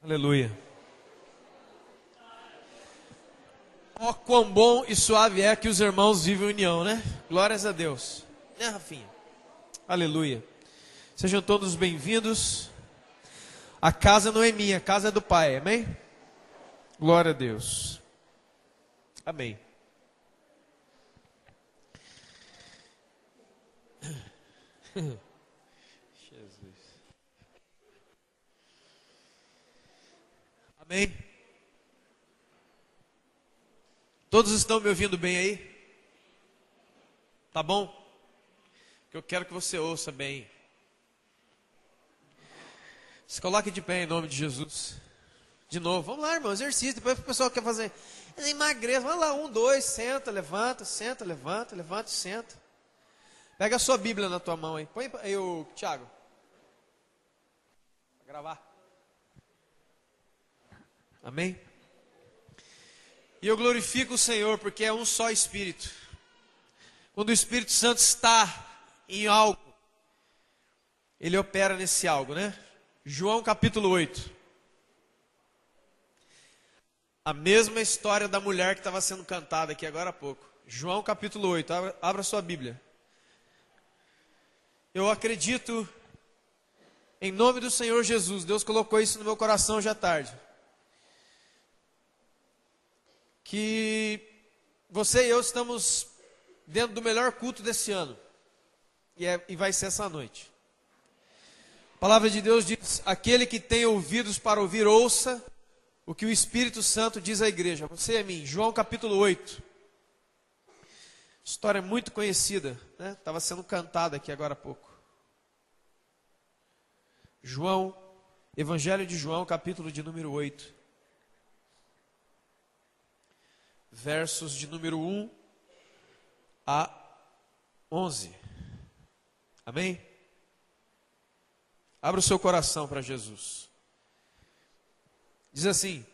Aleluia. Ó, quão bom e suave é que os irmãos vivem em união, né? Glórias a Deus. Né, Rafinha? Aleluia. Sejam todos bem-vindos. A casa não é minha, a casa é do Pai, amém? Glória a Deus. Amém. Jesus. Amém. Todos estão me ouvindo bem aí? Tá bom? Que eu quero que você ouça bem. Se coloque de pé em nome de Jesus. De novo, vamos lá, irmão, exercício. Depois o pessoal quer fazer, emagreça, vamos lá, 1, 2, senta, levanta, levanta e senta. Pega a sua Bíblia na tua mão aí. Põe aí o Tiago. Pra gravar. Amém? E eu glorifico o Senhor porque é um só Espírito. Quando o Espírito Santo está em algo, Ele opera nesse algo, né? João capítulo 8. A mesma história da mulher que estava sendo cantada aqui agora há pouco. João capítulo 8, abra sua Bíblia. Eu acredito, em nome do Senhor Jesus, Deus colocou isso no meu coração hoje à tarde, que você e eu estamos dentro do melhor culto desse ano, e vai ser essa noite. A palavra de Deus diz: aquele que tem ouvidos para ouvir, ouça o que o Espírito Santo diz à igreja. Você e a mim. João capítulo 8. História muito conhecida, né? Estava sendo cantada aqui agora há pouco. João, Evangelho de João, capítulo de número 8. Versos de número 1 a 11. Amém? Abra o seu coração para Jesus. Diz assim: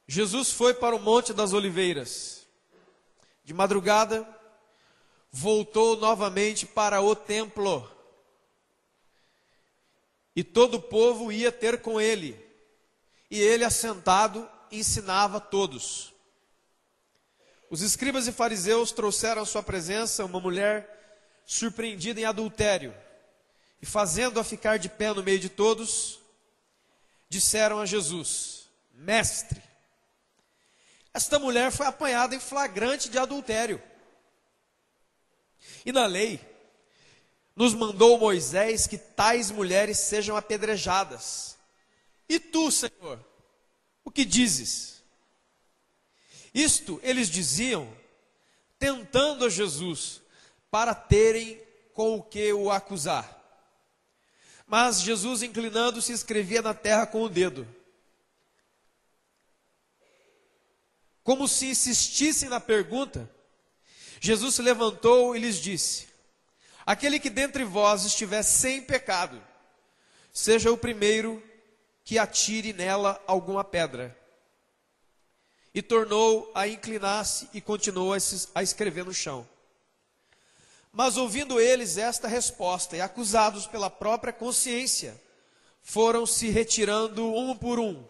Jesus foi para o Monte das Oliveiras. De madrugada, voltou novamente para o templo. E todo o povo ia ter com ele. E ele, assentado, ensinava a todos. Os escribas e fariseus trouxeram à sua presença uma mulher surpreendida em adultério. E fazendo-a ficar de pé no meio de todos, disseram a Jesus: Mestre, esta mulher foi apanhada em flagrante de adultério. E na lei, nos mandou Moisés que tais mulheres sejam apedrejadas. E tu, Senhor, o que dizes? Isto eles diziam, tentando a Jesus, para terem com o que o acusar. Mas Jesus, inclinando-se, escrevia na terra com o dedo. Como se insistissem na pergunta, Jesus se levantou e lhes disse: aquele que dentre vós estiver sem pecado, seja o primeiro que atire nela alguma pedra. E tornou a inclinar-se e continuou a escrever no chão. Mas ouvindo eles esta resposta e acusados pela própria consciência, foram se retirando um por um,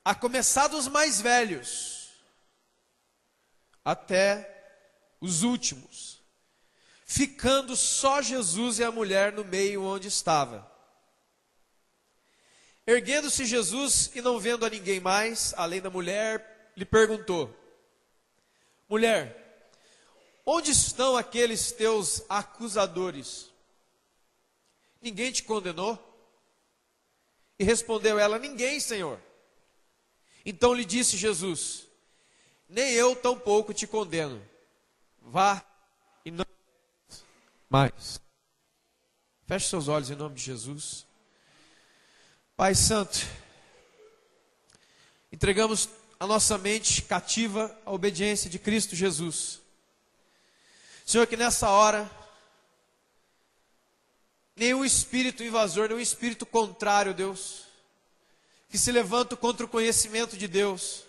a começar dos mais velhos, até os últimos, ficando só Jesus e a mulher no meio onde estava. Erguendo-se Jesus e não vendo a ninguém mais, além da mulher, lhe perguntou: mulher, onde estão aqueles teus acusadores? Ninguém te condenou? E respondeu ela: ninguém, Senhor. Então lhe disse Jesus: nem eu tampouco te condeno. Vá e não mais. Feche seus olhos em nome de Jesus. Pai Santo, entregamos a nossa mente cativa à obediência de Cristo Jesus. Senhor, que nessa hora, nenhum espírito invasor, nenhum espírito contrário, Deus, que se levanta contra o conhecimento de Deus,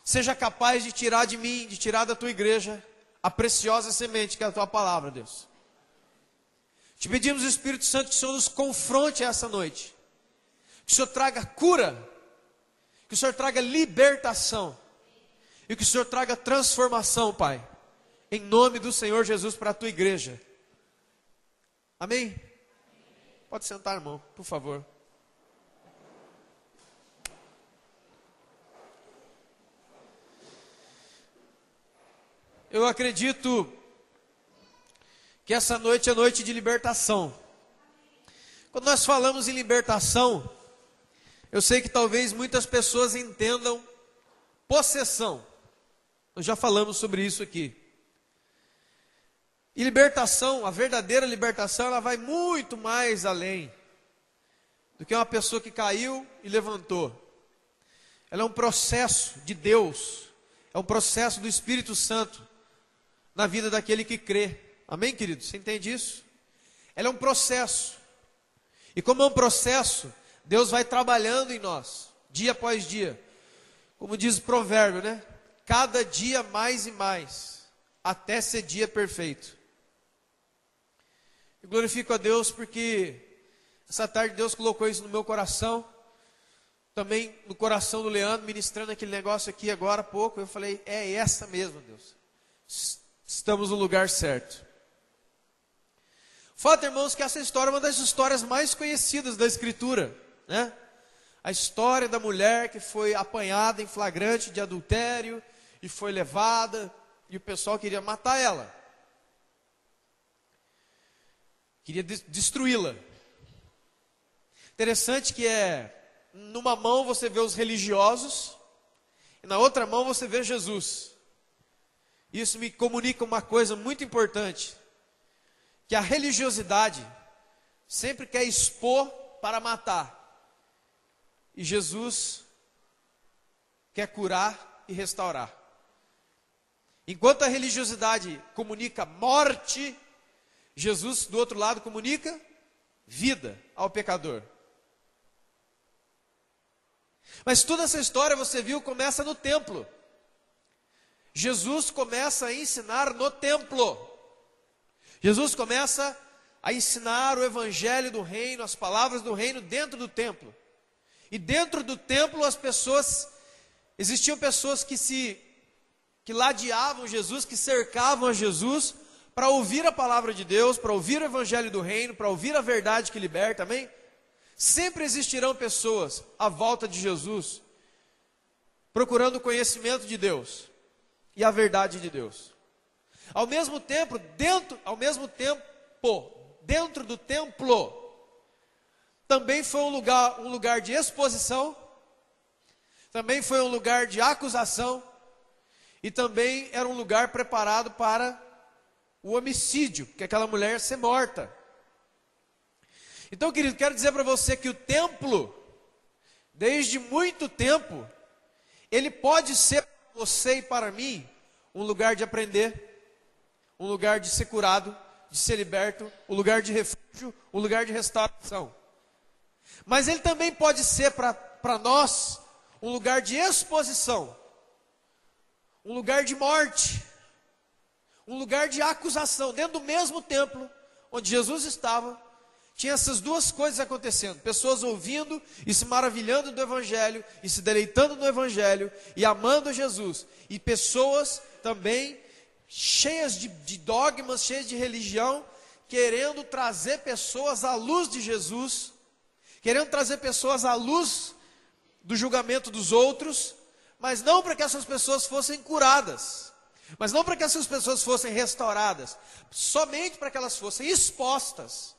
seja capaz de tirar de mim, de tirar da tua igreja, a preciosa semente que é a tua palavra, Deus. Te pedimos, Espírito Santo, que o Senhor nos confronte essa noite. Que o Senhor traga cura. Que o Senhor traga libertação. E que o Senhor traga transformação, Pai. Em nome do Senhor Jesus para a tua igreja. Amém? Pode sentar, irmão, por favor. Eu acredito que essa noite é noite de libertação. Quando nós falamos em libertação, eu sei que talvez muitas pessoas entendam possessão. Nós já falamos sobre isso aqui. E libertação, a verdadeira libertação, ela vai muito mais além do que uma pessoa que caiu e levantou. Ela é um processo de Deus, é um processo do Espírito Santo na vida daquele que crê. Amém, querido? Você entende isso? Ela é um processo. E como é um processo, Deus vai trabalhando em nós, dia após dia. Como diz o provérbio, né? Cada dia mais e mais, até ser dia perfeito. Eu glorifico a Deus porque essa tarde Deus colocou isso no meu coração. Também no coração do Leandro, ministrando aquele negócio aqui agora há pouco. Eu falei, é essa mesmo, Deus. Estamos no lugar certo. Fato, irmãos, que essa história é uma das histórias mais conhecidas da Escritura, né? A história da mulher que foi apanhada em flagrante de adultério e foi levada, e o pessoal queria matar ela. Queria destruí-la. Interessante que numa mão você vê os religiosos, e na outra mão você vê Jesus. Isso me comunica uma coisa muito importante, que a religiosidade sempre quer expor para matar, e Jesus quer curar e restaurar. Enquanto a religiosidade comunica morte, Jesus do outro lado comunica vida ao pecador. Mas toda essa história, você viu, começa no templo. Jesus começa a ensinar no templo. Jesus começa a ensinar o evangelho do reino, as palavras do reino dentro do templo. E dentro do templo existiam pessoas que ladeavam Jesus, que cercavam a Jesus para ouvir a palavra de Deus, para ouvir o evangelho do reino, para ouvir a verdade que liberta, amém? Sempre existirão pessoas à volta de Jesus, procurando o conhecimento de Deus e a verdade de Deus. Ao mesmo tempo, dentro do templo, também foi um lugar de exposição, também foi um lugar de acusação, e também era um lugar preparado para o homicídio, que aquela mulher ia ser morta. Então, querido, quero dizer para você que o templo, desde muito tempo, ele pode ser para você e para mim um lugar de aprender, um lugar de ser curado, de ser liberto, um lugar de refúgio, um lugar de restauração. Mas ele também pode ser para nós um lugar de exposição, um lugar de morte, um lugar de acusação. Dentro do mesmo templo onde Jesus estava, tinha essas duas coisas acontecendo: pessoas ouvindo e se maravilhando do evangelho, e se deleitando no evangelho, e amando Jesus, e pessoas também cheias de dogmas, cheias de religião, querendo trazer pessoas à luz de Jesus, querendo trazer pessoas à luz do julgamento dos outros, mas não para que essas pessoas fossem curadas, mas não para que essas pessoas fossem restauradas, somente para que elas fossem expostas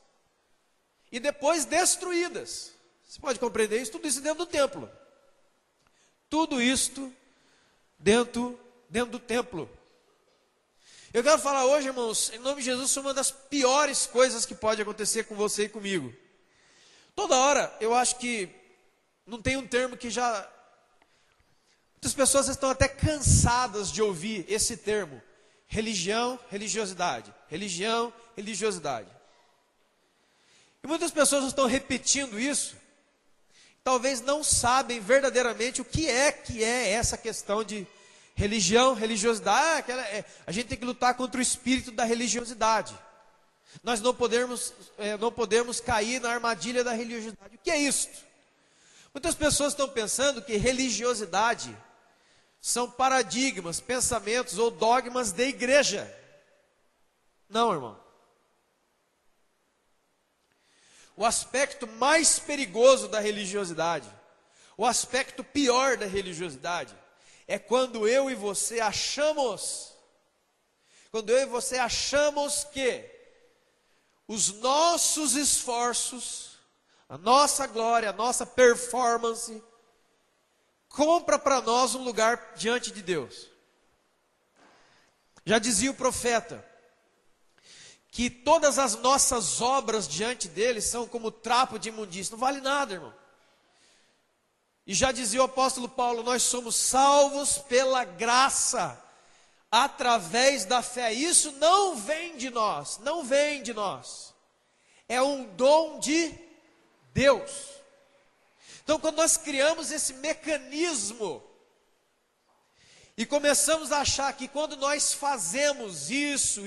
e depois destruídas. Você pode compreender isso? Tudo isso dentro do templo. Tudo isto dentro do templo. Eu quero falar hoje, irmãos, em nome de Jesus, sobre uma das piores coisas que pode acontecer com você e comigo. Toda hora, eu acho que não tem um termo que já... Muitas pessoas estão até cansadas de ouvir esse termo: religião, religiosidade. Religião, religiosidade. E muitas pessoas estão repetindo isso, talvez não sabem verdadeiramente o que é essa questão de religião, religiosidade. A gente tem que lutar contra o espírito da religiosidade. Nós não podemos cair na armadilha da religiosidade. O que é isto? Muitas pessoas estão pensando que religiosidade são paradigmas, pensamentos ou dogmas da igreja. Não, irmão. O aspecto mais perigoso da religiosidade, o aspecto pior da religiosidade, é quando eu e você achamos que os nossos esforços, a nossa glória, a nossa performance, compra para nós um lugar diante de Deus. Já dizia o profeta, que todas as nossas obras diante dele são como trapo de imundícia, não vale nada, irmão. E já dizia o apóstolo Paulo, nós somos salvos pela graça, através da fé. Isso não vem de nós, não vem de nós. É um dom de Deus. Então, quando nós criamos esse mecanismo e começamos a achar que quando nós fazemos isso,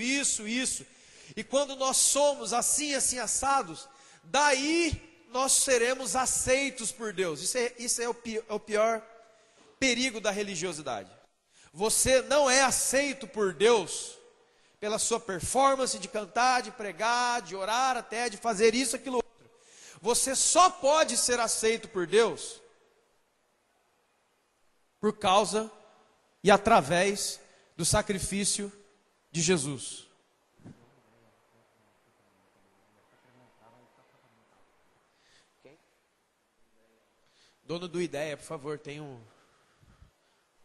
e quando nós somos assim, assim, assados, daí nós seremos aceitos por Deus. Isso é o pior perigo da religiosidade. Você não é aceito por Deus pela sua performance de cantar, de pregar, de orar, até de fazer isso, aquilo outro. Você só pode ser aceito por Deus por causa e através do sacrifício de Jesus. Dono do Ideia, por favor, tem uma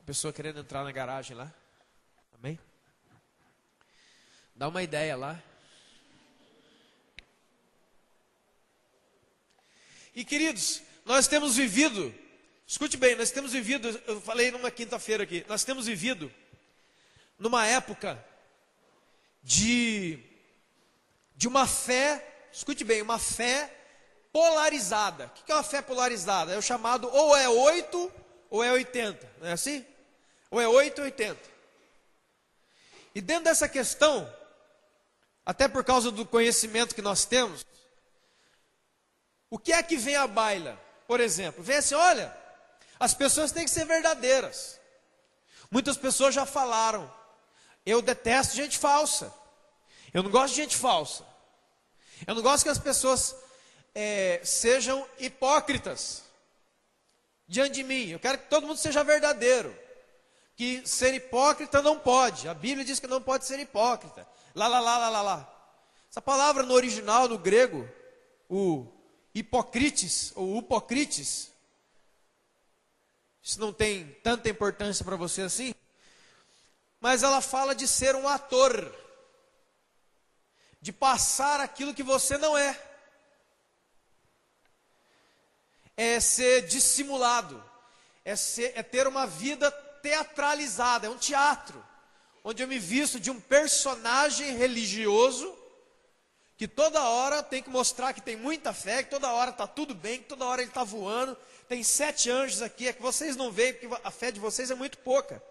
pessoa querendo entrar na garagem lá. Amém? Dá uma ideia lá. E queridos, nós temos vivido, escute bem, nós temos vivido, eu falei numa quinta-feira aqui, nós temos vivido numa época de uma fé, escute bem, uma fé polarizada. O que é uma fé polarizada? É o chamado ou é 8 ou é 80, não é assim? Ou é 8 ou 80. E dentro dessa questão, até por causa do conhecimento que nós temos, o que é que vem à baila? Por exemplo, vem assim, olha, as pessoas têm que ser verdadeiras. Muitas pessoas já falaram, eu detesto gente falsa. Eu não gosto de gente falsa. Eu não gosto que as pessoas sejam hipócritas diante de mim. Eu quero que todo mundo seja verdadeiro. Que ser hipócrita não pode. A Bíblia diz que não pode ser hipócrita. Lá. Essa palavra no original, no grego, o hipócrites ou upocrites, isso não tem tanta importância para você assim, mas ela fala de ser um ator, de passar aquilo que você não é. É ser dissimulado, é ter uma vida teatralizada, é um teatro, onde eu me visto de um personagem religioso, que toda hora tem que mostrar que tem muita fé, que toda hora está tudo bem, que toda hora ele está voando, tem 7 anjos aqui, é que vocês não veem, porque a fé de vocês é muito pouca,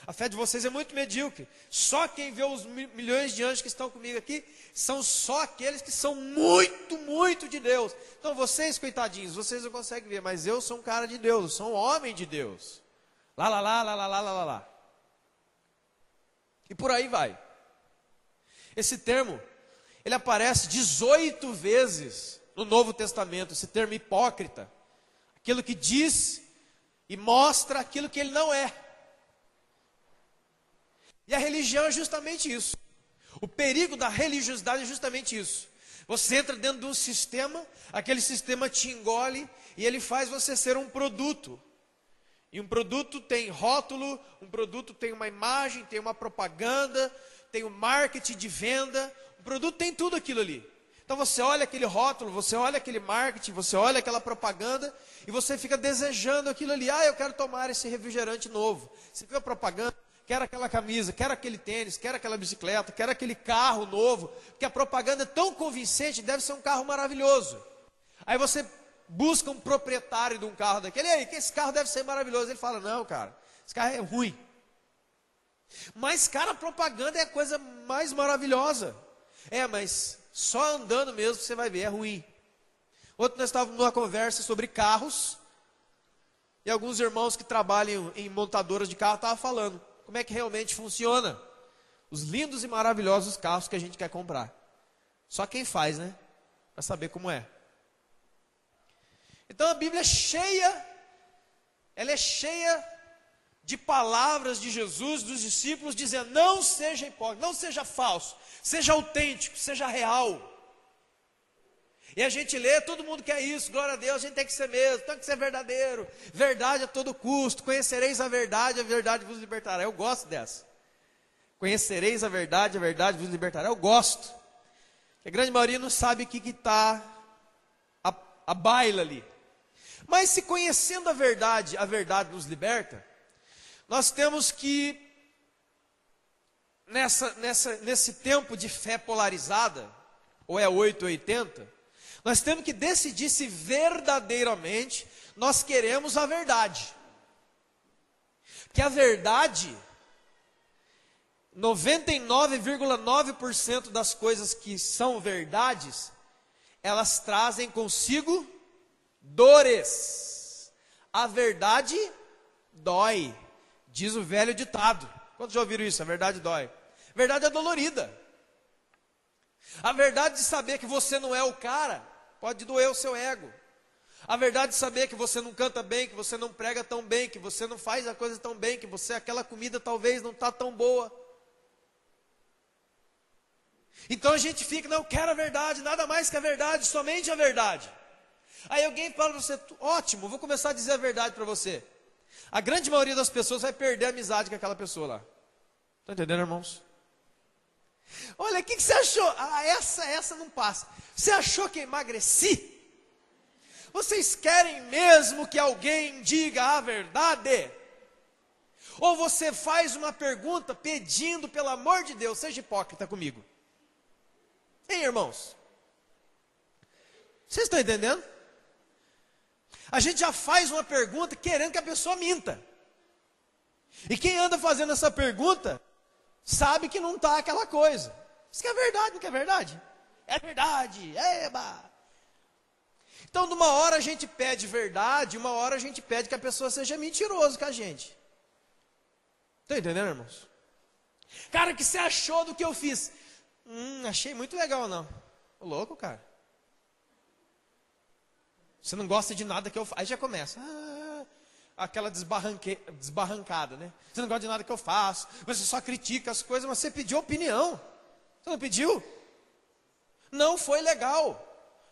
a fé de vocês é muito medíocre. Só quem vê os milhões de anjos que estão comigo aqui, são só aqueles que são muito, muito de Deus. Então vocês, coitadinhos, vocês não conseguem ver, mas eu sou um cara de Deus, eu sou um homem de Deus. Lá. E por aí vai. Esse termo, ele aparece 18 vezes no Novo Testamento, esse termo hipócrita. Aquilo que diz e mostra aquilo que ele não é. E a religião é justamente isso. O perigo da religiosidade é justamente isso. Você entra dentro de um sistema, aquele sistema te engole e ele faz você ser um produto. E um produto tem rótulo, um produto tem uma imagem, tem uma propaganda, tem o marketing de venda. O produto tem tudo aquilo ali. Então você olha aquele rótulo, você olha aquele marketing, você olha aquela propaganda e você fica desejando aquilo ali. Ah, eu quero tomar esse refrigerante novo. Você viu a propaganda? Quero aquela camisa, quero aquele tênis, quero aquela bicicleta, quero aquele carro novo. Porque a propaganda é tão convincente, deve ser um carro maravilhoso. Aí você busca um proprietário de um carro daquele, e aí, que esse carro deve ser maravilhoso. Ele fala, não, cara, esse carro é ruim. Mas, cara, a propaganda é a coisa mais maravilhosa. Mas Só andando mesmo você vai ver, é ruim. Ontem nós estávamos numa conversa sobre carros, e alguns irmãos que trabalham em montadoras de carro estavam falando como é que realmente funciona os lindos e maravilhosos carros que a gente quer comprar. Só quem faz, né? Para saber como é. Então a Bíblia ela é cheia de palavras de Jesus, dos discípulos, dizendo: não seja hipócrita, não seja falso, seja autêntico, seja real. E a gente lê, todo mundo quer isso, glória a Deus, a gente tem que ser mesmo, tem que ser verdadeiro, verdade a todo custo, conhecereis a verdade vos libertará. Eu gosto dessa. Conhecereis a verdade vos libertará. Eu gosto. A grande maioria não sabe o que está a baila ali. Mas se conhecendo a verdade nos liberta, nós temos que, nesse tempo de fé polarizada, ou é 8 ou 80, nós temos que decidir se verdadeiramente nós queremos a verdade. Porque a verdade, 99,9% das coisas que são verdades, elas trazem consigo dores. A verdade dói, diz o velho ditado. Quantos já ouviram isso? A verdade dói. A verdade é dolorida. A verdade de saber que você não é o cara, pode doer o seu ego. A verdade de saber que você não canta bem, que você não prega tão bem, que você não faz a coisa tão bem, que aquela comida talvez não está tão boa. Então a gente fica, não, eu quero a verdade, nada mais que a verdade, somente a verdade. Aí alguém fala para você: ótimo, vou começar a dizer a verdade para você. A grande maioria das pessoas vai perder a amizade com aquela pessoa lá. Estão entendendo, irmãos? Olha, o que você achou? Essa não passa. Você achou que emagreci? Vocês querem mesmo que alguém diga a verdade? Ou você faz uma pergunta pedindo, pelo amor de Deus, seja hipócrita comigo? Hein, irmãos? Vocês estão entendendo? A gente já faz uma pergunta querendo que a pessoa minta. E quem anda fazendo essa pergunta sabe que não está aquela coisa. Isso que é verdade, não que é verdade? É verdade, eba! Então, de uma hora a gente pede verdade, uma hora a gente pede que a pessoa seja mentiroso com a gente. Estão entendendo, irmãos? Cara, o que você achou do que eu fiz? Achei muito legal, não. Ô, louco, cara. Você não gosta de nada que eu faço. Aí já começa. Aquela desbarrancada, né? Você não gosta de nada que eu faço. Você só critica as coisas, mas você pediu opinião. Você não pediu? Não foi legal.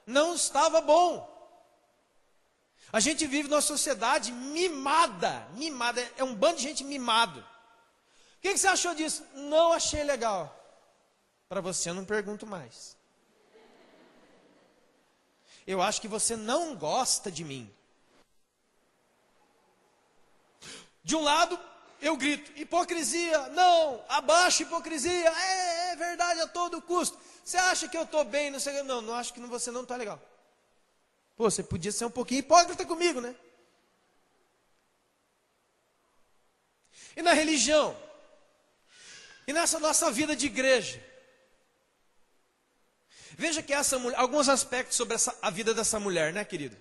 Não estava bom. A gente vive numa sociedade mimada. Mimada, é um bando de gente mimado. O que você achou disso? Não achei legal. Para você eu não pergunto mais. Eu acho que você não gosta de mim. De um lado, eu grito: hipocrisia, não, abaixa hipocrisia, é verdade a todo custo. Você acha que eu estou bem? Não acho que você não está legal. Pô, você podia ser um pouquinho hipócrita comigo, né? E na religião? E nessa nossa vida de igreja? Veja que essa mulher, alguns aspectos sobre a vida dessa mulher, né, querido?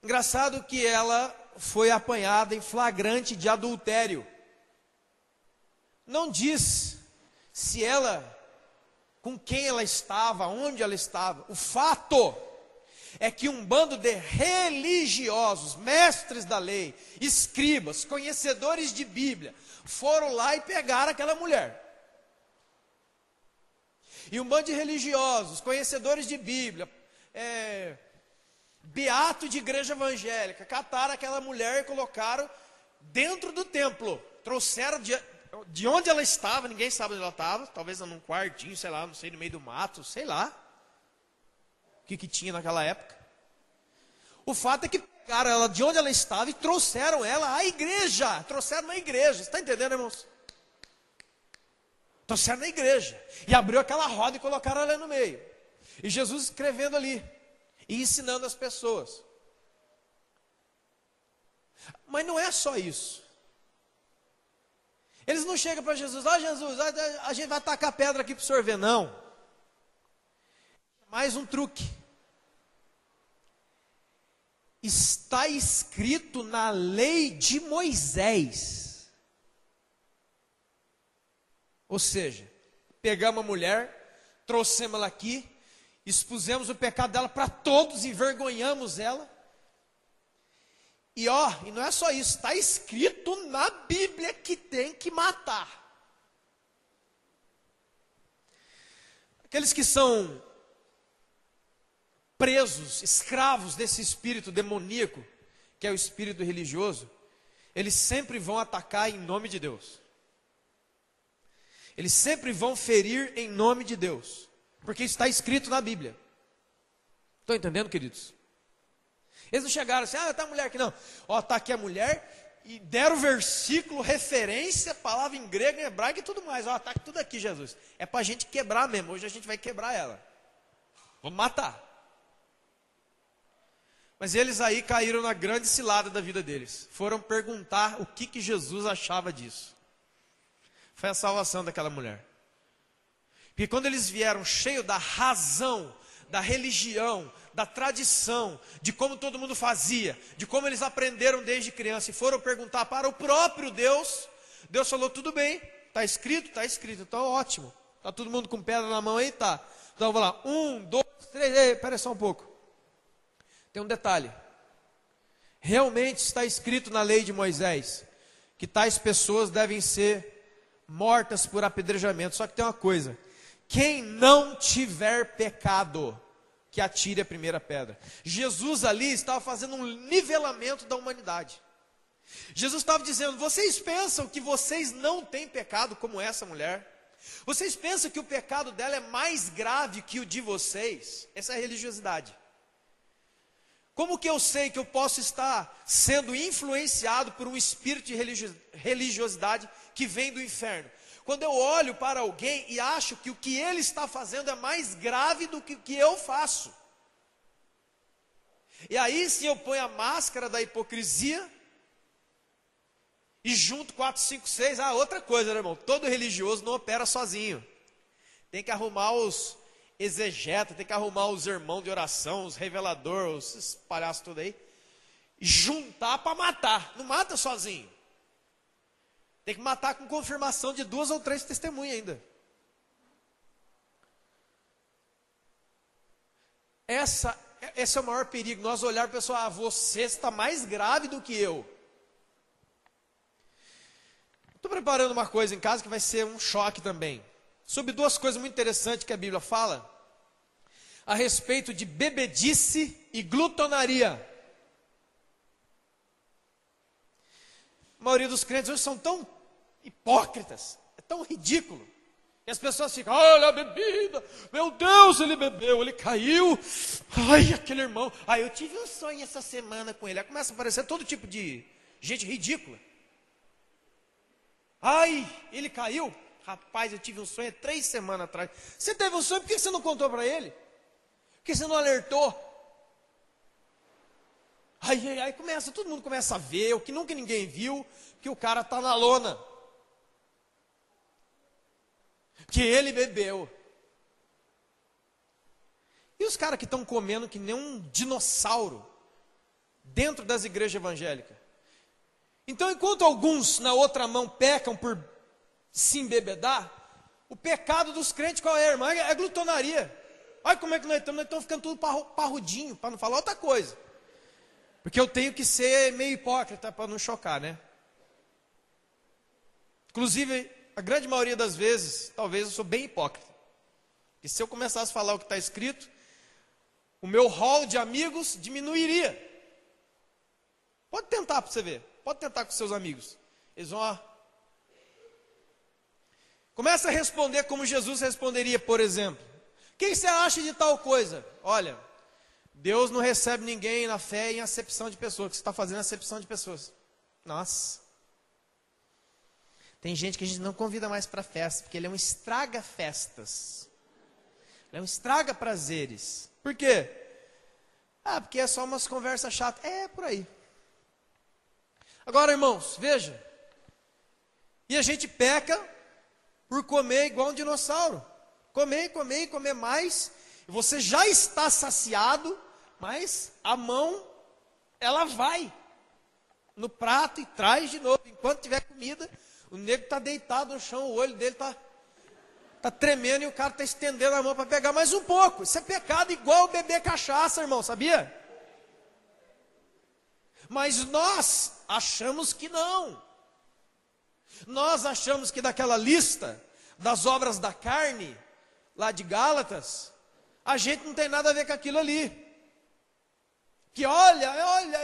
Engraçado que ela foi apanhada em flagrante de adultério. Não diz se ela, com quem ela estava, onde ela estava. O fato é que um bando de religiosos, mestres da lei, escribas, conhecedores de Bíblia, foram lá e pegaram aquela mulher. E um bando de religiosos, conhecedores de Bíblia, beato de igreja evangélica, cataram aquela mulher e colocaram dentro do templo. Trouxeram de onde ela estava, ninguém sabe onde ela estava, talvez num quartinho, sei lá, não sei, no meio do mato, sei lá. O que tinha naquela época. O fato é que pegaram ela de onde ela estava e trouxeram ela à igreja. Trouxeram na igreja, você está entendendo, irmãos? Trouxeram na igreja. E abriu aquela roda e colocaram ela no meio. E Jesus escrevendo ali. E ensinando as pessoas. Mas não é só isso. Eles não chegam para Jesus: Jesus, a gente vai tacar pedra aqui para o senhor ver. Não. Mais um truque. Está escrito na lei de Moisés. Ou seja, pegamos a mulher, trouxemos ela aqui, expusemos o pecado dela para todos, envergonhamos ela. E e não é só isso, está escrito na Bíblia que tem que matar. Aqueles que são presos, escravos desse espírito demoníaco, que é o espírito religioso, eles sempre vão atacar em nome de Deus. Eles sempre vão ferir em nome de Deus, porque está escrito na Bíblia. Estão entendendo, queridos? Eles não chegaram assim, tá a mulher aqui não. Está aqui a mulher, e deram versículo, referência, palavra em grego, em hebraico e tudo mais. Está aqui tudo aqui, Jesus. É para a gente quebrar mesmo, hoje a gente vai quebrar ela. Vamos matar. Mas eles aí caíram na grande cilada da vida deles. Foram perguntar o que Jesus achava disso. Foi a salvação daquela mulher. Porque quando eles vieram cheios da razão, da religião, da tradição, de como todo mundo fazia, de como eles aprenderam desde criança, e foram perguntar para o próprio Deus, Deus falou, tudo bem, está escrito, então ótimo. Está todo mundo com pedra na mão aí? Tá. Então vamos lá, 1, 2, 3, espera só um pouco. Tem um detalhe, realmente está escrito na lei de Moisés, que tais pessoas devem ser mortas por apedrejamento, só que tem uma coisa, quem não tiver pecado, que atire a primeira pedra. Jesus ali estava fazendo um nivelamento da humanidade, Jesus estava dizendo, vocês pensam que vocês não têm pecado como essa mulher? Vocês pensam que o pecado dela é mais grave que o de vocês? Essa é a religiosidade. Como que eu sei que eu posso estar sendo influenciado por um espírito de religiosidade que vem do inferno? Quando eu olho para alguém e acho que o que ele está fazendo é mais grave do que o que eu faço. E aí sim eu ponho a máscara da hipocrisia e junto 4, 5, 6, outra coisa, né, irmão? Todo religioso não opera sozinho. Tem que arrumar os exegeta, tem que arrumar os irmãos de oração, os reveladores, esses palhaços tudo aí, e juntar para matar. Não mata sozinho. Tem que matar com confirmação de 2 ou 3 testemunhas ainda. Esse é o maior perigo, nós olhar para o pessoal, você está mais grave do que eu. Estou preparando uma coisa em casa que vai ser um choque também. Sobre 2 coisas muito interessantes que a Bíblia fala, a respeito de bebedice e glutonaria. A maioria dos crentes hoje são tão hipócritas, é tão ridículo, e as pessoas ficam, olha a bebida, meu Deus, ele bebeu, ele caiu, ai, aquele irmão, eu tive um sonho essa semana com ele, aí começa a aparecer todo tipo de gente ridícula, ele caiu, rapaz, eu tive um sonho há 3 semanas atrás, você teve um sonho, por que você não contou para ele? Por que você não alertou? Aí todo mundo começa a ver, o que nunca ninguém viu, que o cara está na lona. Que ele bebeu. E os caras que estão comendo que nem um dinossauro, dentro das igrejas evangélicas. Então, enquanto alguns na outra mão pecam por se embebedar, o pecado dos crentes qual é, irmã? É glutonaria. Olha como é que nós estamos ficando tudo parrudinho, para não falar outra coisa. Porque eu tenho que ser meio hipócrita para não chocar, né? Inclusive, a grande maioria das vezes, talvez eu sou bem hipócrita. E se eu começasse a falar o que está escrito, o meu hall de amigos diminuiria. Pode tentar para você ver. Pode tentar com seus amigos. Eles vão, começa a responder como Jesus responderia, por exemplo. O que você acha de tal coisa? Olha, Deus não recebe ninguém na fé em acepção de pessoas, que você está fazendo acepção de pessoas. Nossa. Tem gente que a gente não convida mais para festa, porque ele é um estraga-festas. Ele é um estraga-prazeres. Por quê? Porque é só umas conversas chatas. É, por aí. Agora, irmãos, veja. E a gente peca por comer igual um dinossauro. Comer mais. Você já está saciado, mas a mão, ela vai no prato e traz de novo. Enquanto tiver comida, o nego está deitado no chão, o olho dele está tremendo e o cara está estendendo a mão para pegar mais um pouco. Isso é pecado igual beber cachaça, irmão, sabia? Mas nós achamos que não. Nós achamos que daquela lista das obras da carne, lá de Gálatas, a gente não tem nada a ver com aquilo ali. Que olha,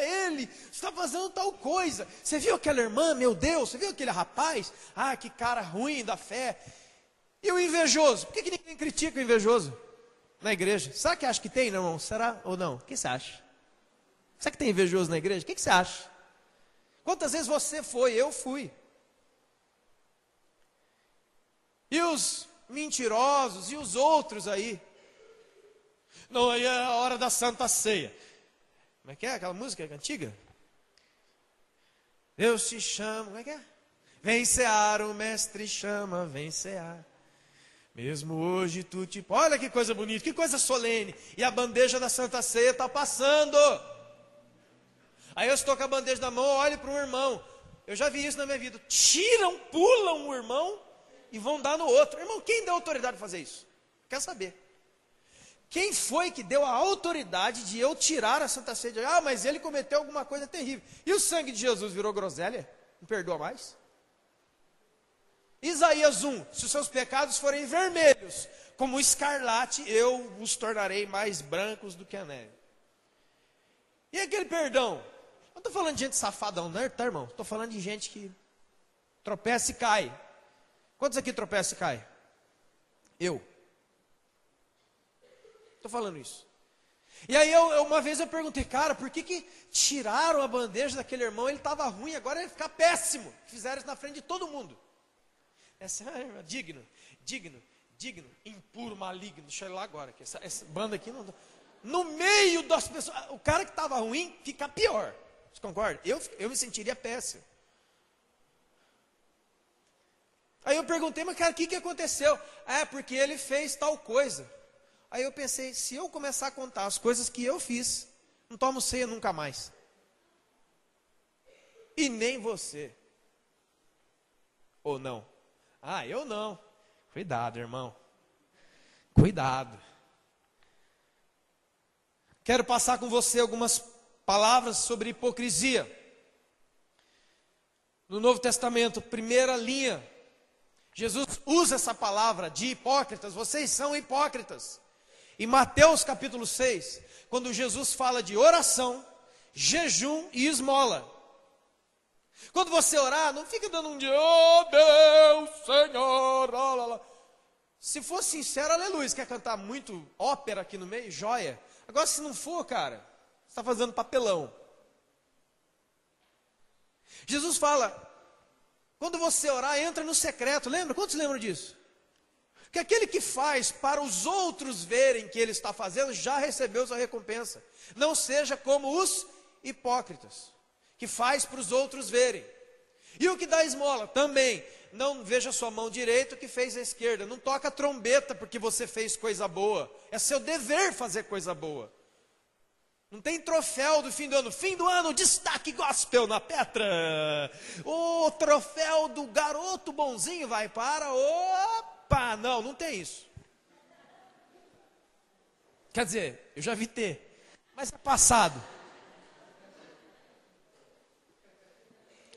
ele está fazendo tal coisa. Você viu aquela irmã, meu Deus, você viu aquele rapaz? Ah, que cara ruim da fé. E o invejoso? Por que ninguém critica o invejoso na igreja? Será que acha que tem, irmão? Será ou não? O que você acha? Será que tem invejoso na igreja? O que você acha? Quantas vezes você foi? Eu fui. E os mentirosos e os outros aí? Não, aí é a hora da Santa Ceia. Como é que é aquela música antiga? Deus te chama, como é que é? Vem cear, o mestre chama, vem cear. Mesmo hoje tu te... Olha que coisa bonita, que coisa solene. E a bandeja da Santa Ceia está passando. Aí eu estou com a bandeja na mão, olho para um irmão. Eu já vi isso na minha vida. Tiram, pulam o irmão e vão dar no outro. Irmão, quem deu autoridade para fazer isso? Quer saber? Quem foi que deu a autoridade de eu tirar a Santa Ceia? Ah, mas ele cometeu alguma coisa terrível. E o sangue de Jesus virou groselha? Não perdoa mais? Isaías 1, se os seus pecados forem vermelhos, como o escarlate, eu os tornarei mais brancos do que a neve. E aquele perdão? Não estou falando de gente safadão, não, tá, irmão? Estou falando de gente que tropeça e cai. Quantos aqui tropeçam e caem? Eu. Estou falando isso. E aí uma vez eu perguntei, cara, por que tiraram a bandeja daquele irmão? Ele estava ruim, agora ele fica péssimo. Fizeram isso na frente de todo mundo. Essa é digno, impuro, maligno. Deixa ele lá agora, que essa banda aqui não... No meio das pessoas, o cara que estava ruim fica pior. Você concorda? Eu me sentiria péssimo. Aí eu perguntei, mas cara, o que aconteceu? É, porque ele fez tal coisa. Aí eu pensei, se eu começar a contar as coisas que eu fiz, não tomo ceia nunca mais. E nem você. Ou não? Ah, eu não. Cuidado, irmão. Cuidado. Quero passar com você algumas palavras sobre hipocrisia. No Novo Testamento, primeira linha, Jesus usa essa palavra de hipócritas. Vocês são hipócritas. Em Mateus capítulo 6, quando Jesus fala de oração, jejum e esmola. Quando você orar, não fica dando um de, oh Deus, Senhor, oh, lá, lá. Se for sincero, aleluia. Você quer cantar muito ópera aqui no meio? Joia. Agora, se não for, cara, você está fazendo papelão. Jesus fala, quando você orar, entra no secreto. Lembra? Quantos lembram disso? Que aquele que faz para os outros verem que ele está fazendo, já recebeu sua recompensa. Não seja como os hipócritas, que faz para os outros verem. E o que dá esmola? Também, não veja sua mão direita o que fez a esquerda. Não toca trombeta porque você fez coisa boa. É seu dever fazer coisa boa. Não tem troféu do fim do ano. Fim do ano, destaque gospel na Petra. O troféu do garoto bonzinho vai para... Opa, não tem isso. Quer dizer, eu já vi ter, mas é passado.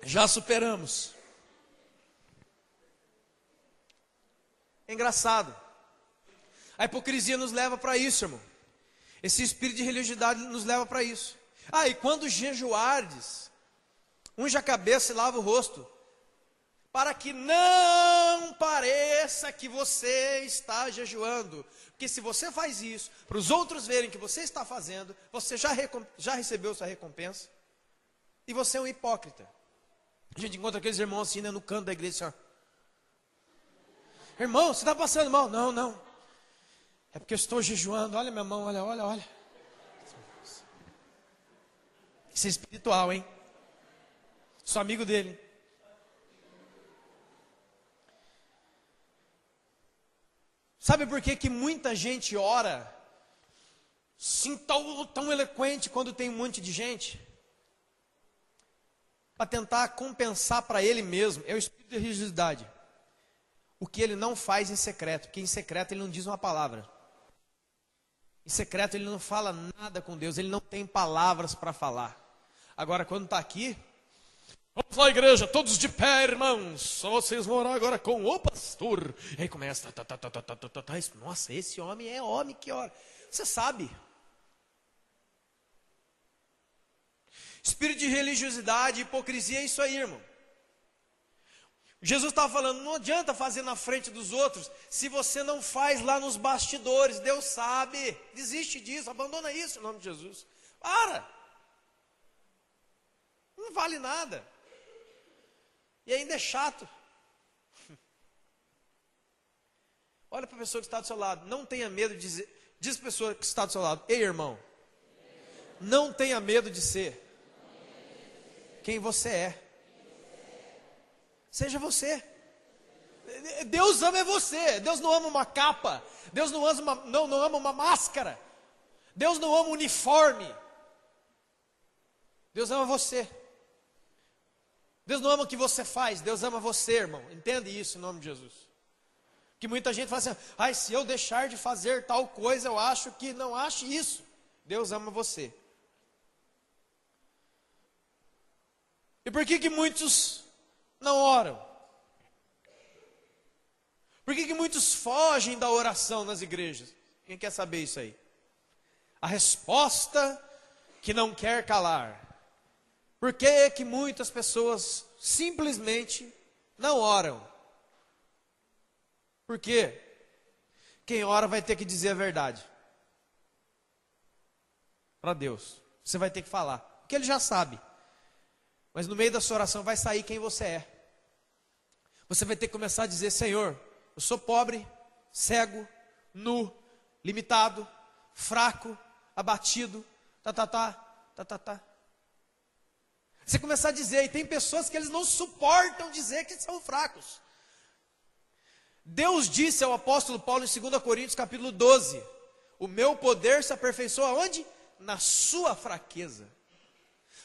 Já superamos. É engraçado. A hipocrisia nos leva para isso, irmão. Esse espírito de religiosidade nos leva para isso. Ah, e quando jejuardes, unja a cabeça e lava o rosto, para que não pareça que você está jejuando. Porque se você faz isso, para os outros verem que você está fazendo, você já recebeu sua recompensa. E você é um hipócrita. A gente encontra aqueles irmãos assim, né, no canto da igreja, assim, ó. Irmão, você está passando mal? Não. É porque eu estou jejuando. Olha minha mão, olha. Isso é espiritual, hein? Sou amigo dele. Sabe por que muita gente ora sim, tão eloquente quando tem um monte de gente, para tentar compensar para ele mesmo, é o espírito de religiosidade. O que ele não faz em secreto, porque em secreto ele não diz uma palavra. Em secreto ele não fala nada com Deus, ele não tem palavras para falar. Agora quando está aqui, vamos lá igreja, todos de pé irmãos, só vocês vão orar agora com o pastor. E aí começa, nossa, esse homem é homem que ora. Você sabe. Espírito de religiosidade, hipocrisia é isso aí, irmão. Jesus estava falando, não adianta fazer na frente dos outros, se você não faz lá nos bastidores. Deus sabe, desiste disso, abandona isso em nome de Jesus. Para, não vale nada, e ainda é chato. Olha para a pessoa que está do seu lado, não tenha medo de dizer, diz para a pessoa que está do seu lado, ei irmão, não tenha medo de ser quem você é. Seja você. Deus ama você. Deus não ama uma capa. Deus não ama uma máscara. Deus não ama um uniforme. Deus ama você. Deus não ama o que você faz. Deus ama você, irmão. Entende isso em nome de Jesus. Que muita gente fala assim, ai, se eu deixar de fazer tal coisa, eu acho que não ache isso. Deus ama você. E por que muitos não oram? Por que muitos fogem da oração nas igrejas? Quem quer saber isso aí? A resposta que não quer calar. Por que muitas pessoas simplesmente não oram? Porque quem ora vai ter que dizer a verdade para Deus. Você vai ter que falar, porque Ele já sabe. Mas no meio da sua oração vai sair quem você é. Você vai ter que começar a dizer, Senhor, eu sou pobre, cego, nu, limitado, fraco, abatido, Você começar a dizer, e tem pessoas que eles não suportam dizer que são fracos. Deus disse ao apóstolo Paulo em 2 Coríntios capítulo 12, o meu poder se aperfeiçoa onde? Na sua fraqueza.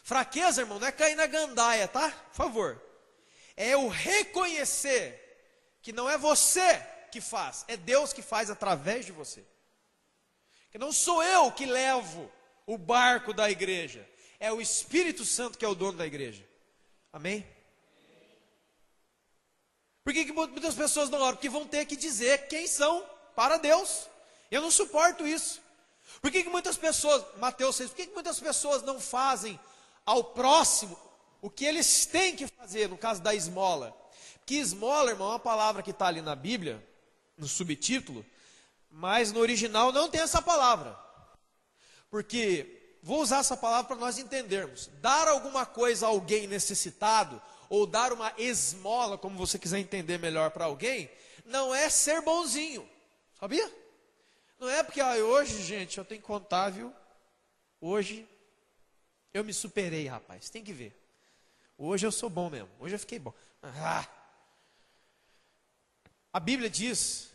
Fraqueza, irmão, não é cair na gandaia, tá? Por favor. É o reconhecer que não é você que faz, é Deus que faz através de você. Que não sou eu que levo o barco da igreja, é o Espírito Santo que é o dono da igreja. Amém? Por que muitas pessoas não oram? Porque vão ter que dizer quem são para Deus. Eu não suporto isso. Por que muitas pessoas, Mateus 6, por que muitas pessoas não fazem ao próximo o que eles têm que fazer, no caso da esmola? Que esmola, irmão, é uma palavra que está ali na Bíblia, no subtítulo, mas no original não tem essa palavra. Porque, vou usar essa palavra para nós entendermos, dar alguma coisa a alguém necessitado, ou dar uma esmola, como você quiser entender melhor para alguém, não é ser bonzinho, sabia? Não é porque, hoje, gente, eu tenho que contar, viu? Hoje eu me superei, rapaz, tem que ver. Hoje eu sou bom mesmo, hoje eu fiquei bom. A Bíblia diz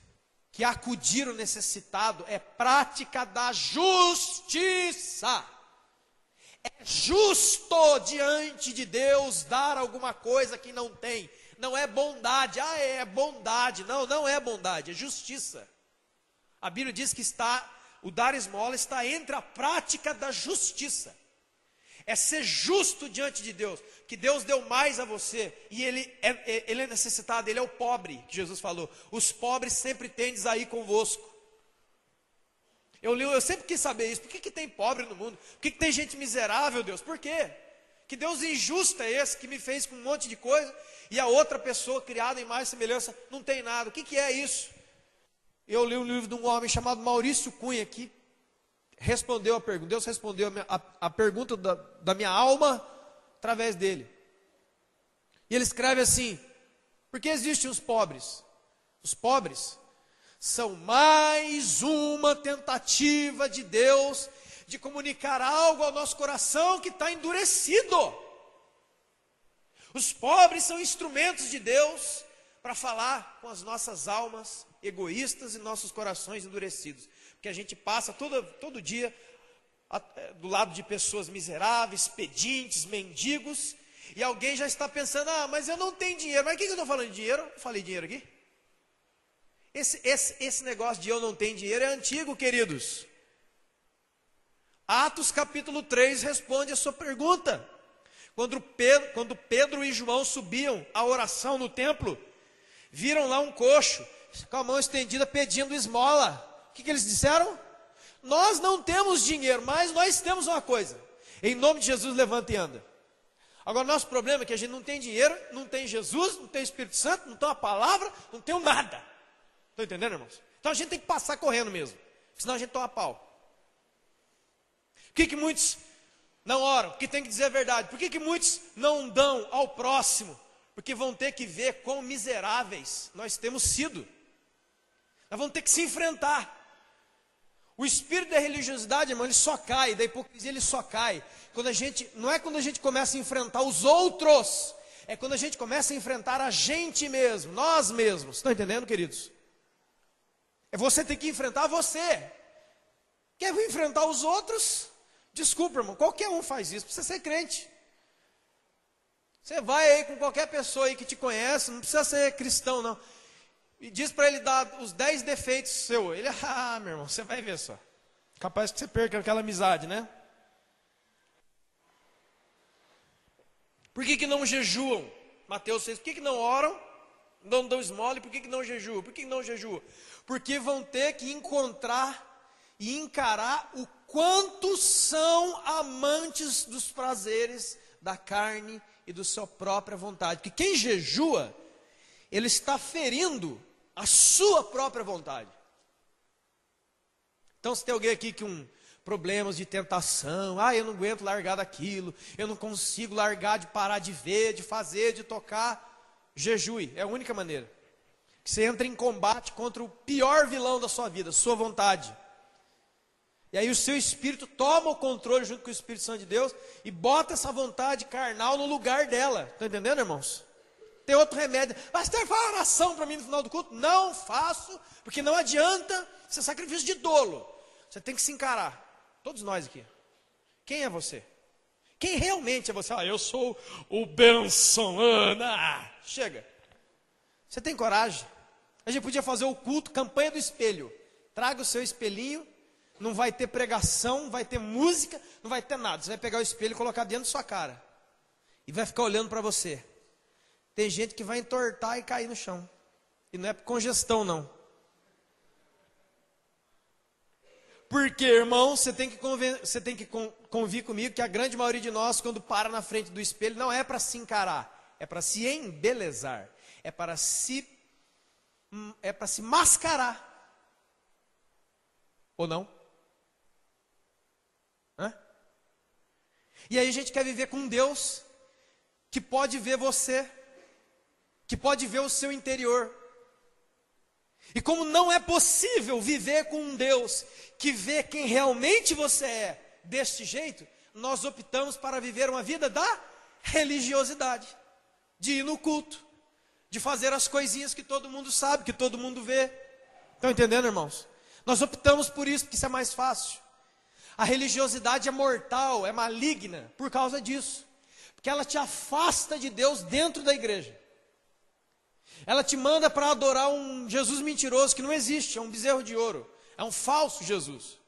que acudir o necessitado é prática da justiça. É justo diante de Deus dar alguma coisa que não tem. Não é bondade, é bondade. Não, não é bondade, é justiça. A Bíblia diz que o dar esmola está entre a prática da justiça. É ser justo diante de Deus, que Deus deu mais a você, e Ele é necessitado, Ele é o pobre, que Jesus falou, os pobres sempre tendes aí convosco. Eu sempre quis saber isso, por que tem pobre no mundo? Por que tem gente miserável, Deus? Por quê? Que Deus injusto é esse, que me fez com um monte de coisa, e a outra pessoa criada em mais semelhança não tem nada? O que é isso? Eu li um livro de um homem chamado Maurício Cunha, que respondeu a pergunta, Deus respondeu a pergunta da minha alma através dele. E ele escreve assim: por que existem os pobres? Os pobres são mais uma tentativa de Deus de comunicar algo ao nosso coração que está endurecido. Os pobres são instrumentos de Deus para falar com as nossas almas egoístas e nossos corações endurecidos. Porque a gente passa todo dia do lado de pessoas miseráveis, pedintes, mendigos, e alguém já está pensando, mas eu não tenho dinheiro. Mas o que eu estou falando de dinheiro? Eu falei dinheiro aqui? Esse negócio de eu não tenho dinheiro é antigo, queridos. Atos capítulo 3 responde a sua pergunta. Quando Pedro e João subiam a oração no templo, viram lá um coxo, com a mão estendida pedindo esmola. O que eles disseram? Nós não temos dinheiro, mas nós temos uma coisa. Em nome de Jesus, levanta e anda. Agora, nosso problema é que a gente não tem dinheiro, não tem Jesus, não tem Espírito Santo, não tem uma palavra, não tem nada. Estão entendendo, irmãos? Então a gente tem que passar correndo mesmo, senão a gente toma pau. Por que muitos não oram? Porque tem que dizer a verdade. Por que muitos não dão ao próximo? Porque vão ter que ver quão miseráveis nós temos sido. Nós vamos ter que se enfrentar. O espírito da religiosidade, irmão, ele só cai, da hipocrisia ele só cai. Não é quando a gente começa a enfrentar os outros, é quando a gente começa a enfrentar a gente mesmo, nós mesmos. Estão entendendo, queridos? É você ter que enfrentar você. Quer enfrentar os outros? Desculpa, irmão, qualquer um faz isso, precisa ser crente. Você vai aí com qualquer pessoa aí que te conhece, não precisa ser cristão não, e diz para ele dar os 10 defeitos seus. Ele, meu irmão, você vai ver só. Capaz que você perca aquela amizade, né? Por que não jejuam? Mateus 6, por que não oram? Não dão esmola, e por que não jejuam? Por que não jejuam? Porque vão ter que encontrar e encarar o quanto são amantes dos prazeres da carne e da sua própria vontade. Porque quem jejua, ele está ferindo a sua própria vontade. Então, se tem alguém aqui com problemas de tentação, eu não aguento largar daquilo, eu não consigo largar de parar de ver, de fazer, de tocar, jejue, é a única maneira. Que você entra em combate contra o pior vilão da sua vida, sua vontade. E aí o seu espírito toma o controle junto com o Espírito Santo de Deus e bota essa vontade carnal no lugar dela. Estão entendendo, irmãos? Tem outro remédio. Pastor, faz uma oração para mim no final do culto. Não faço, porque não adianta ser sacrifício de dolo. Você tem que se encarar. Todos nós aqui. Quem é você? Quem realmente é você? Eu sou o Benção Ana. Chega. Você tem coragem? A gente podia fazer o culto, campanha do espelho. Traga o seu espelhinho. Não vai ter pregação, não vai ter música, não vai ter nada. Você vai pegar o espelho e colocar dentro da sua cara. E vai ficar olhando para você. Tem gente que vai entortar e cair no chão. E não é por congestão, não. Porque, irmão, você tem que convir comigo que a grande maioria de nós, quando para na frente do espelho, não é para se encarar. É para se embelezar. É para se mascarar. Ou não? E aí a gente quer viver com um Deus que pode ver você, que pode ver o seu interior. E como não é possível viver com um Deus que vê quem realmente você é deste jeito, nós optamos para viver uma vida da religiosidade, de ir no culto, de fazer as coisinhas que todo mundo sabe, que todo mundo vê. Estão entendendo, irmãos? Nós optamos por isso, porque isso é mais fácil. A religiosidade é mortal, é maligna, por causa disso. Porque ela te afasta de Deus dentro da igreja. Ela te manda para adorar um Jesus mentiroso que não existe, é um bezerro de ouro. É um falso Jesus.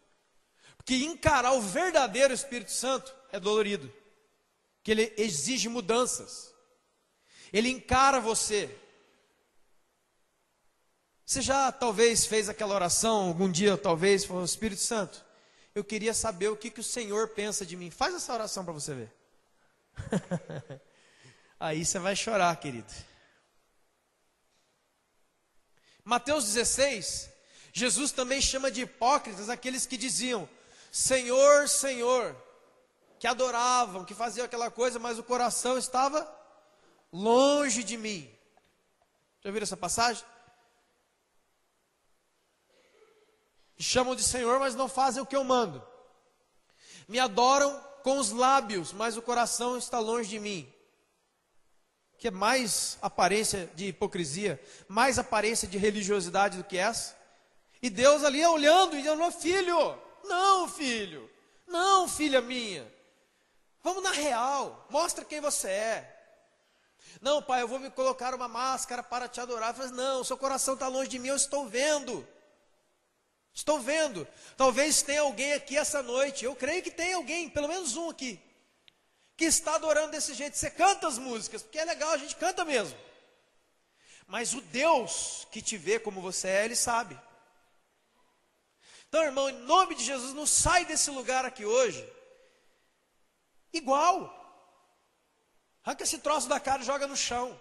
Porque encarar o verdadeiro Espírito Santo é dolorido. Porque ele exige mudanças. Ele encara você. Você já talvez fez aquela oração, algum dia talvez, falou, Espírito Santo, eu queria saber o que o Senhor pensa de mim. Faz essa oração para você ver. Aí você vai chorar, querido. Mateus 16, Jesus também chama de hipócritas aqueles que diziam, Senhor, Senhor, que adoravam, que faziam aquela coisa, mas o coração estava longe de mim. Já viram essa passagem? Chamam de Senhor, mas não fazem o que eu mando. Me adoram com os lábios, mas o coração está longe de mim. Que é mais aparência de hipocrisia, mais aparência de religiosidade do que essa. E Deus ali olhando e dizendo, filho, Não, filha minha, vamos na real, mostra quem você é. Não, pai, eu vou me colocar uma máscara para te adorar. Eu falei, não, seu coração está longe de mim, eu estou vendo. Estou vendo. Talvez tenha alguém aqui essa noite, eu creio que tem alguém, pelo menos um aqui, que está adorando desse jeito. Você canta as músicas, porque é legal, a gente canta mesmo. Mas o Deus que te vê como você é, Ele sabe. Então, irmão, em nome de Jesus, não sai desse lugar aqui hoje igual. Arranca esse troço da cara e joga no chão.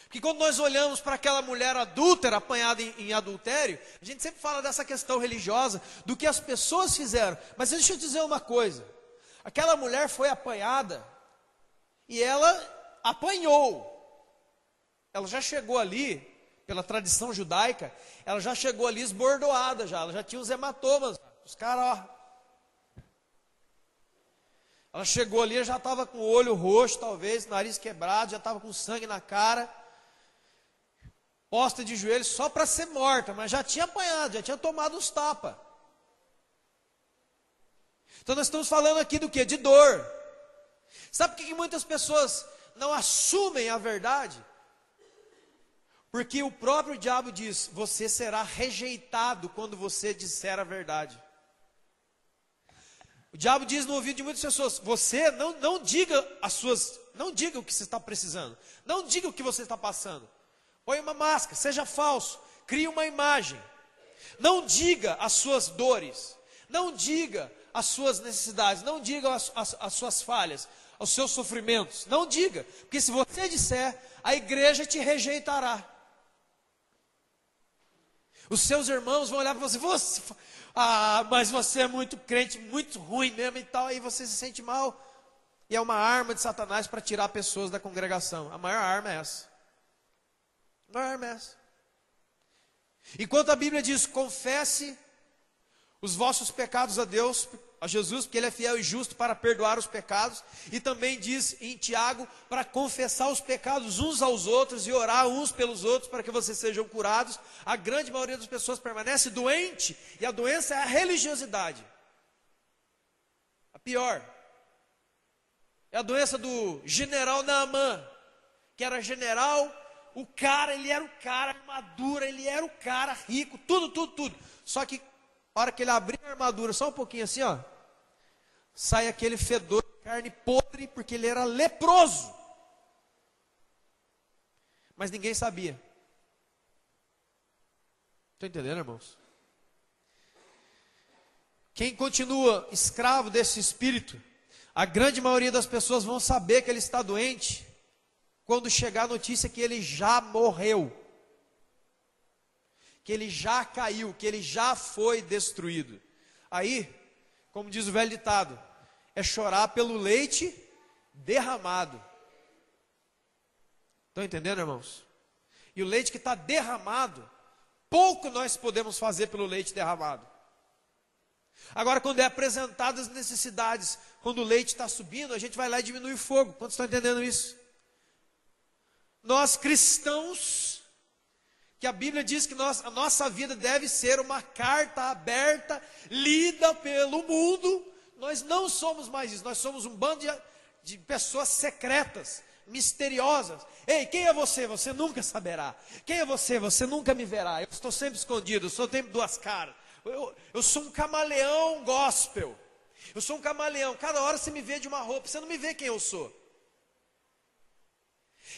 Porque quando nós olhamos para aquela mulher adúltera, apanhada em adultério, a gente sempre fala dessa questão religiosa, do que as pessoas fizeram. Mas deixa eu dizer uma coisa. Aquela mulher foi apanhada, e ela apanhou. Ela já chegou ali, pela tradição judaica, ela já chegou ali esbordoada já, ela já tinha os hematomas, os caras, ó. Ela chegou ali, já estava com o olho roxo, talvez, nariz quebrado, já estava com sangue na cara, posta de joelhos só para ser morta, mas já tinha apanhado, já tinha tomado uns tapas. Então nós estamos falando aqui do que? De dor. Sabe por que muitas pessoas não assumem a verdade? Porque o próprio diabo diz, você será rejeitado quando você disser a verdade. O diabo diz no ouvido de muitas pessoas, você não diga não diga o que você está precisando, não diga o que você está passando. Põe uma máscara, seja falso, crie uma imagem. Não diga as suas dores, não diga as suas necessidades, não diga as suas falhas, os seus sofrimentos, não diga, porque se você disser, a igreja te rejeitará. Os seus irmãos vão olhar para você, mas você é muito crente, muito ruim mesmo e tal, aí você se sente mal. E é uma arma de Satanás para tirar pessoas da congregação. A maior arma é essa. A maior arma é essa. Enquanto a Bíblia diz, confesse os vossos pecados a Deus, a Jesus, porque Ele é fiel e justo para perdoar os pecados, e também diz em Tiago, para confessar os pecados uns aos outros e orar uns pelos outros para que vocês sejam curados. A grande maioria das pessoas permanece doente, e a doença é a religiosidade. A pior é a doença do general Naamã, que era general, ele era o cara, armadura, ele era o cara rico, tudo. Só que a hora que ele abria a armadura, só um pouquinho assim, ó, sai aquele fedor de carne podre, porque ele era leproso. Mas ninguém sabia. Estão entendendo, irmãos? Quem continua escravo desse espírito, a grande maioria das pessoas vão saber que ele está doente, quando chegar a notícia que ele já morreu, que ele já caiu, que ele já foi destruído. Aí, como diz o velho ditado, é chorar pelo leite derramado. Estão entendendo, irmãos? E o leite que está derramado, pouco nós podemos fazer pelo leite derramado. Agora, quando é apresentado as necessidades, quando o leite está subindo, a gente vai lá e diminui o fogo. Quantos estão entendendo isso? Nós cristãos, que a Bíblia diz que a nossa vida deve ser uma carta aberta, lida pelo mundo, nós não somos mais isso, nós somos um bando de pessoas secretas, misteriosas. Ei, quem é você? Você nunca saberá. Quem é você? Você nunca me verá. Eu estou sempre escondido, eu sou sempre duas caras. Eu sou um camaleão gospel. Eu sou um camaleão, cada hora você me vê de uma roupa, você não me vê quem eu sou.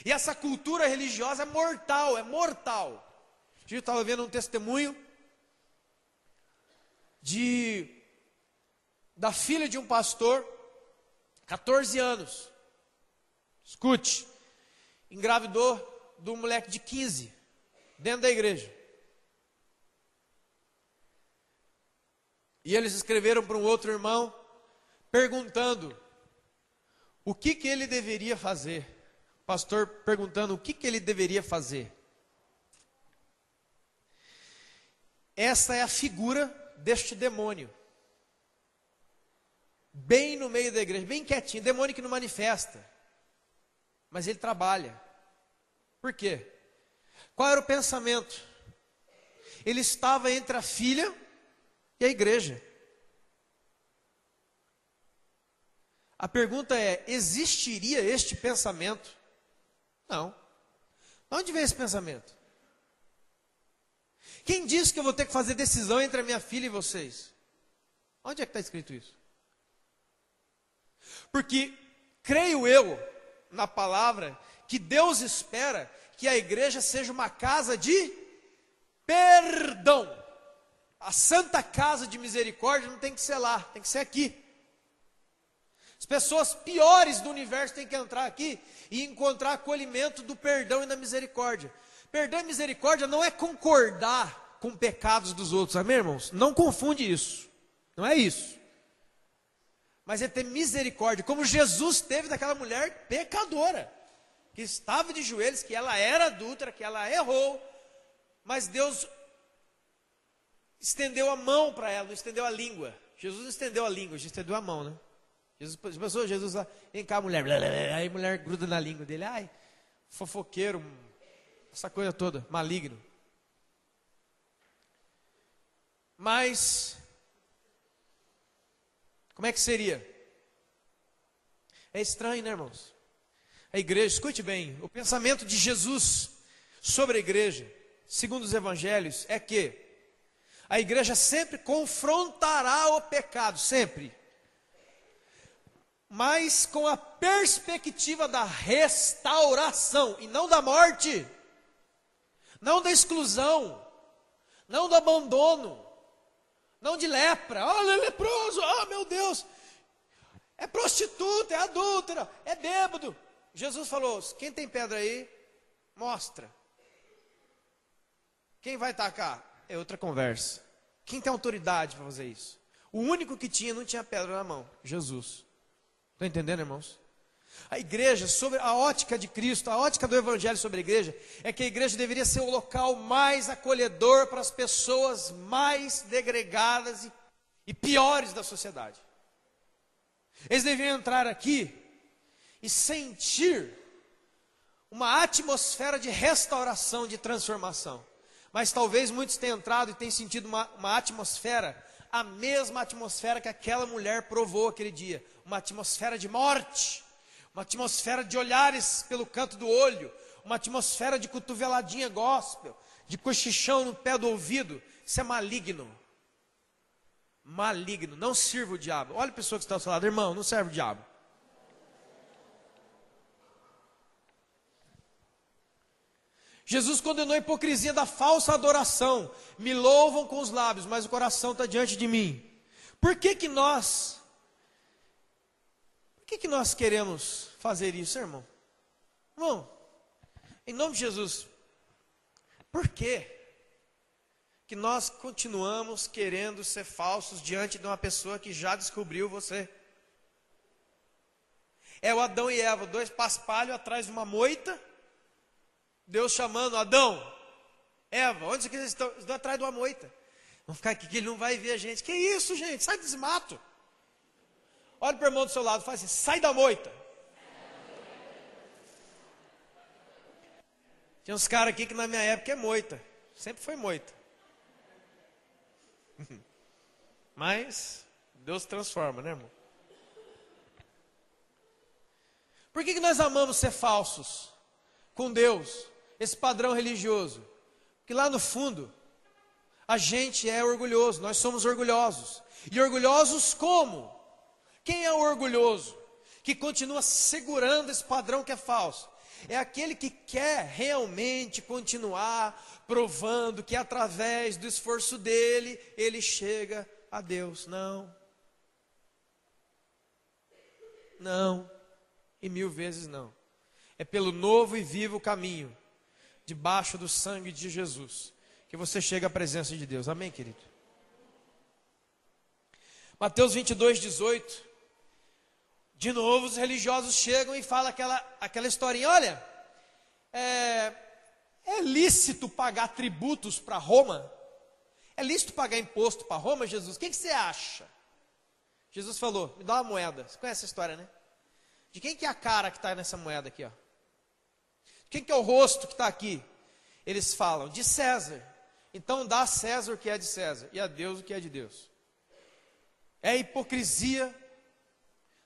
E essa cultura religiosa é mortal, é mortal. Eu estava vendo um testemunho da filha de um pastor, 14 anos. Escute, engravidou de um moleque de 15, dentro da igreja. E eles escreveram para um outro irmão, perguntando o que ele deveria fazer. O pastor perguntando o que ele deveria fazer. Essa é a figura deste demônio. Bem no meio da igreja, bem quietinho, demônio que não manifesta. Mas ele trabalha. Por quê? Qual era o pensamento? Ele estava entre a filha e a igreja. A pergunta é: existiria este pensamento? Não. De onde vem esse pensamento? Quem disse que eu vou ter que fazer decisão entre a minha filha e vocês? Onde é que está escrito isso? Porque creio eu na palavra que Deus espera que a igreja seja uma casa de perdão. A santa casa de misericórdia não tem que ser lá, tem que ser aqui. As pessoas piores do universo têm que entrar aqui e encontrar acolhimento do perdão e da misericórdia. Perdão e misericórdia não é concordar com pecados dos outros, amém, irmãos? Não confunde isso, não é isso. Mas é ter misericórdia, como Jesus teve daquela mulher pecadora, que estava de joelhos, que ela era adúltera, que ela errou, mas Deus estendeu a mão para ela, não estendeu a língua. Jesus não estendeu a língua, Jesus estendeu a mão, né? Jesus lá, vem cá, mulher, aí a mulher gruda na língua dele, ai, fofoqueiro, essa coisa toda, maligno. Mas, como é que seria? É estranho, né, irmãos? A igreja, escute bem, o pensamento de Jesus sobre a igreja, segundo os evangelhos, é que a igreja sempre confrontará o pecado, sempre. Mas com a perspectiva da restauração, e não da morte, não da exclusão, não do abandono, não de lepra. Olha, é leproso, oh meu Deus, é prostituta, é adúltera, é bêbado. Jesus falou: quem tem pedra aí, mostra. Quem vai tacar? É outra conversa. Quem tem autoridade para fazer isso? O único que tinha, não tinha pedra na mão, Jesus. Estão entendendo, irmãos? A igreja, sobre a ótica de Cristo, a ótica do evangelho sobre a igreja, é que a igreja deveria ser o local mais acolhedor para as pessoas mais degregadas e piores da sociedade. Eles deveriam entrar aqui e sentir uma atmosfera de restauração, de transformação. Mas talvez muitos tenham entrado e tenham sentido uma atmosfera, a mesma atmosfera que aquela mulher provou aquele dia. Uma atmosfera de morte, uma atmosfera de olhares pelo canto do olho, uma atmosfera de cotoveladinha gospel, de cochichão no pé do ouvido. Isso é maligno. Maligno, não sirva o diabo. Olha a pessoa que está ao seu lado, irmão, não serve o diabo. Jesus condenou a hipocrisia da falsa adoração. Me louvam com os lábios, mas o coração está diante de mim. Por que nós queremos fazer isso, irmão? Irmão, em nome de Jesus, por que nós continuamos querendo ser falsos diante de uma pessoa que já descobriu você? É o Adão e Eva, dois paspalhos atrás de uma moita. Deus chamando: Adão, Eva, onde vocês estão? Estão atrás de uma moita. Vamos ficar aqui que ele não vai ver a gente. Que isso, gente? Sai desse mato. Olha para o irmão do seu lado e fala assim: sai da moita. Tinha uns caras aqui que na minha época é moita. Sempre foi moita. Mas Deus transforma, né, irmão? Por que nós amamos ser falsos com Deus? Esse padrão religioso. Porque lá no fundo, a gente é orgulhoso, nós somos orgulhosos. E orgulhosos como? Quem é o orgulhoso? Que continua segurando esse padrão que é falso. É aquele que quer realmente continuar provando que através do esforço dele, ele chega a Deus. Não. Não. E 1000 vezes não. É pelo novo e vivo caminho, debaixo do sangue de Jesus, que você chega à presença de Deus. Amém, querido? Mateus 22, 18. De novo os religiosos chegam e falam aquela historinha. Olha, é lícito pagar tributos para Roma? É lícito pagar imposto para Roma, Jesus? O que você acha? Jesus falou: me dá uma moeda. Você conhece essa história, né? De quem que é a cara que está nessa moeda aqui, ó? Quem que é o rosto que está aqui? Eles falam: de César. Então dá a César o que é de César e a Deus o que é de Deus. É hipocrisia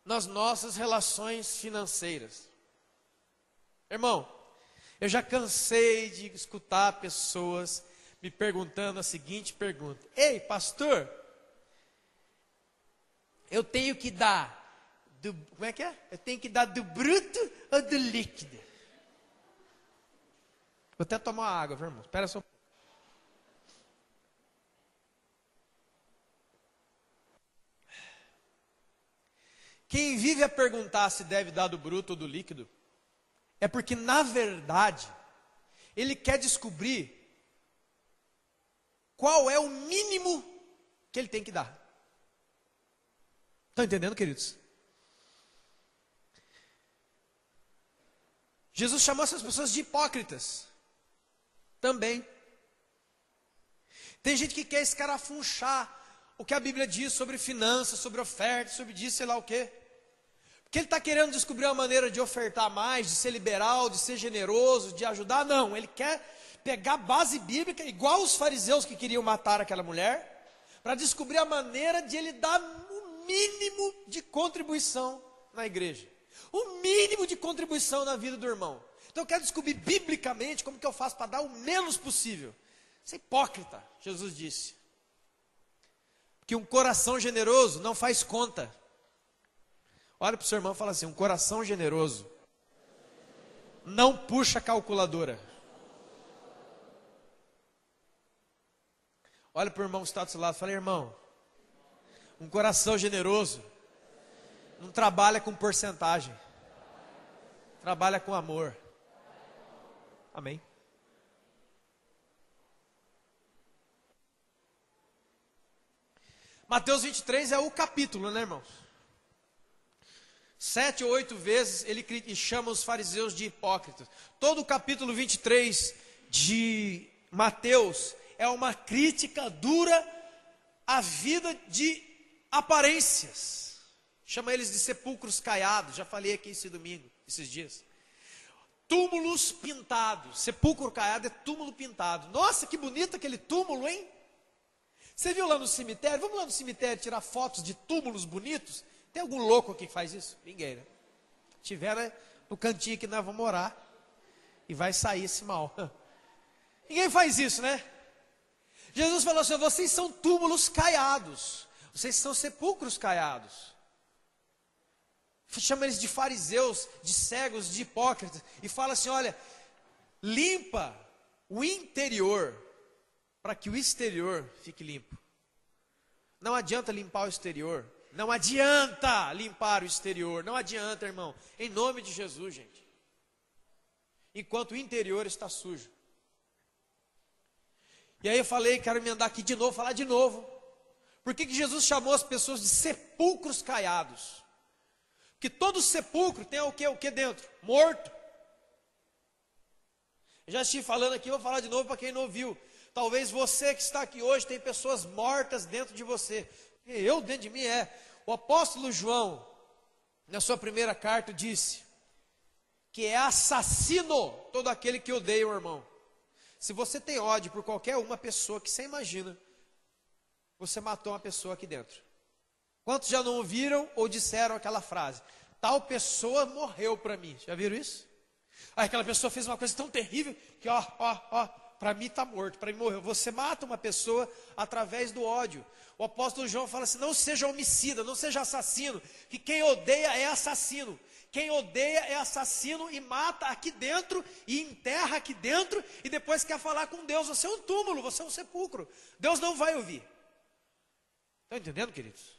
nas nossas relações financeiras. Irmão, eu já cansei de escutar pessoas me perguntando a seguinte pergunta: ei, pastor, eu tenho que dar do, como é que é? Eu tenho que dar do bruto ou do líquido? Vou até tomar uma água, viu, irmão? Espera só. Quem vive a perguntar se deve dar do bruto ou do líquido, é porque, na verdade, ele quer descobrir qual é o mínimo que ele tem que dar. Estão entendendo, queridos? Jesus chamou essas pessoas de hipócritas. Também. Tem gente que quer escarafunchar o que a Bíblia diz sobre finanças, sobre oferta, sobre disso, sei lá o quê. Porque ele está querendo descobrir uma maneira de ofertar mais, de ser liberal, de ser generoso, de ajudar. Não, ele quer pegar a base bíblica, igual os fariseus que queriam matar aquela mulher, para descobrir a maneira de ele dar o mínimo de contribuição na igreja. O mínimo de contribuição na vida do irmão. Então eu quero descobrir biblicamente como que eu faço para dar o menos possível. Isso é hipócrita, Jesus disse. Porque um coração generoso não faz conta. Olha para o seu irmão e fala assim: um coração generoso não puxa a calculadora. Olha para o irmão que está do seu lado e fala: irmão, um coração generoso não trabalha com porcentagem, trabalha com amor. Amém. Mateus 23 é o capítulo, né, irmãos? 7 ou 8 vezes ele chama os fariseus de hipócritas. Todo o capítulo 23 de Mateus é uma crítica dura à vida de aparências. Chama eles de sepulcros caiados. Já falei aqui esse domingo, esses dias. Túmulos pintados. Sepulcro caiado é túmulo pintado. Nossa, que bonito aquele túmulo, hein? Você viu lá no cemitério? Vamos lá no cemitério tirar fotos de túmulos bonitos? Tem algum louco aqui que faz isso? Ninguém, né? Se tiver, né, no cantinho que nós vamos morar e vai sair esse mal. Ninguém faz isso, né? Jesus falou assim: vocês são túmulos caiados. Vocês são sepulcros caiados. Chama eles de fariseus, de cegos, de hipócritas. E fala assim: olha, limpa o interior para que o exterior fique limpo. Não adianta limpar o exterior. Não adianta limpar o exterior. Não adianta, irmão. Em nome de Jesus, gente. Enquanto o interior está sujo. E aí eu falei, quero emendar aqui de novo, falar de novo. Por que Jesus chamou as pessoas de sepulcros caiados? Porque todo sepulcro tem o que dentro? Morto. Eu já estive falando aqui, vou falar de novo para quem não ouviu. Talvez você que está aqui hoje tem pessoas mortas dentro de você. Eu dentro de mim O apóstolo João, na sua primeira carta, disse que é assassino todo aquele que odeia o irmão. Se você tem ódio por qualquer uma pessoa que você imagina, você matou uma pessoa aqui dentro. Quantos já não ouviram ou disseram aquela frase? Tal pessoa morreu para mim. Já viram isso? Aí aquela pessoa fez uma coisa tão terrível que para mim está morto, para mim morreu. Você mata uma pessoa através do ódio. O apóstolo João fala assim: não seja homicida, não seja assassino, que quem odeia é assassino. Quem odeia é assassino e mata aqui dentro e enterra aqui dentro e depois quer falar com Deus. Você é um túmulo, você é um sepulcro. Deus não vai ouvir. Estão entendendo, queridos?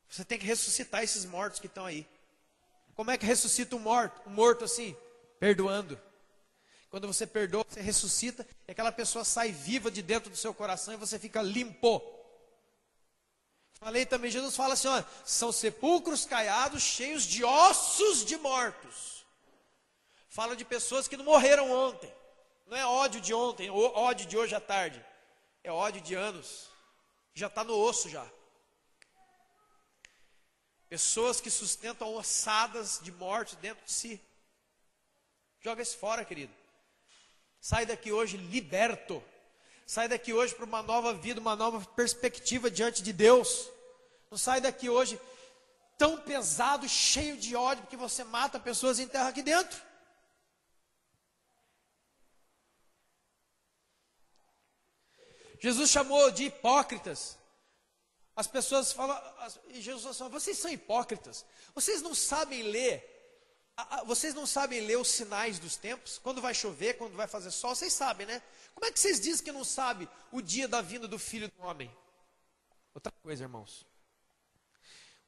Você tem que ressuscitar esses mortos que estão aí. Como é que ressuscita um morto? Um morto assim, perdoando. Quando você perdoa, você ressuscita e aquela pessoa sai viva de dentro do seu coração e você fica limpo. Falei também, Jesus fala assim: olha, são sepulcros caiados cheios de ossos de mortos. Fala de pessoas que não morreram ontem. Não é ódio de ontem, ódio de hoje à tarde. É ódio de anos. Já está no osso já. Pessoas que sustentam ossadas de morte dentro de si. Joga isso fora, querido. Sai daqui hoje liberto. Sai daqui hoje para uma nova vida, uma nova perspectiva diante de Deus. Não sai daqui hoje tão pesado, cheio de ódio, porque você mata pessoas e enterra aqui dentro. Jesus chamou de hipócritas. As pessoas falam, e Jesus falou, vocês são hipócritas. Vocês não sabem ler. Vocês não sabem ler os sinais dos tempos? Quando vai chover, quando vai fazer sol, vocês sabem, né? Como é que vocês dizem que não sabem o dia da vinda do Filho do Homem? Outra coisa, irmãos.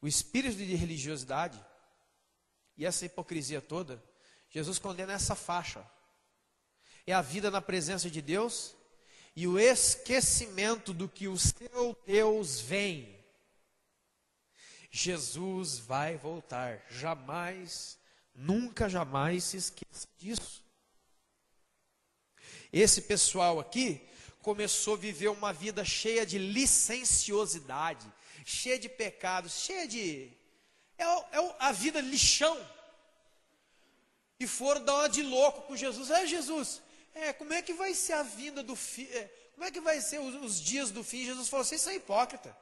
O espírito de religiosidade e essa hipocrisia toda, Jesus condena essa faixa. É a vida na presença de Deus e o esquecimento do que o seu Deus vem. Jesus vai voltar. Jamais, nunca jamais se esqueça disso. Esse pessoal aqui começou a viver uma vida cheia de licenciosidade, cheia de pecados, cheia de... a vida lixão. E foram dar uma de louco com Jesus. Jesus, como é que vai ser a vinda do fim? Como é que vai ser os dias do fim? Jesus falou, vocês são hipócritas.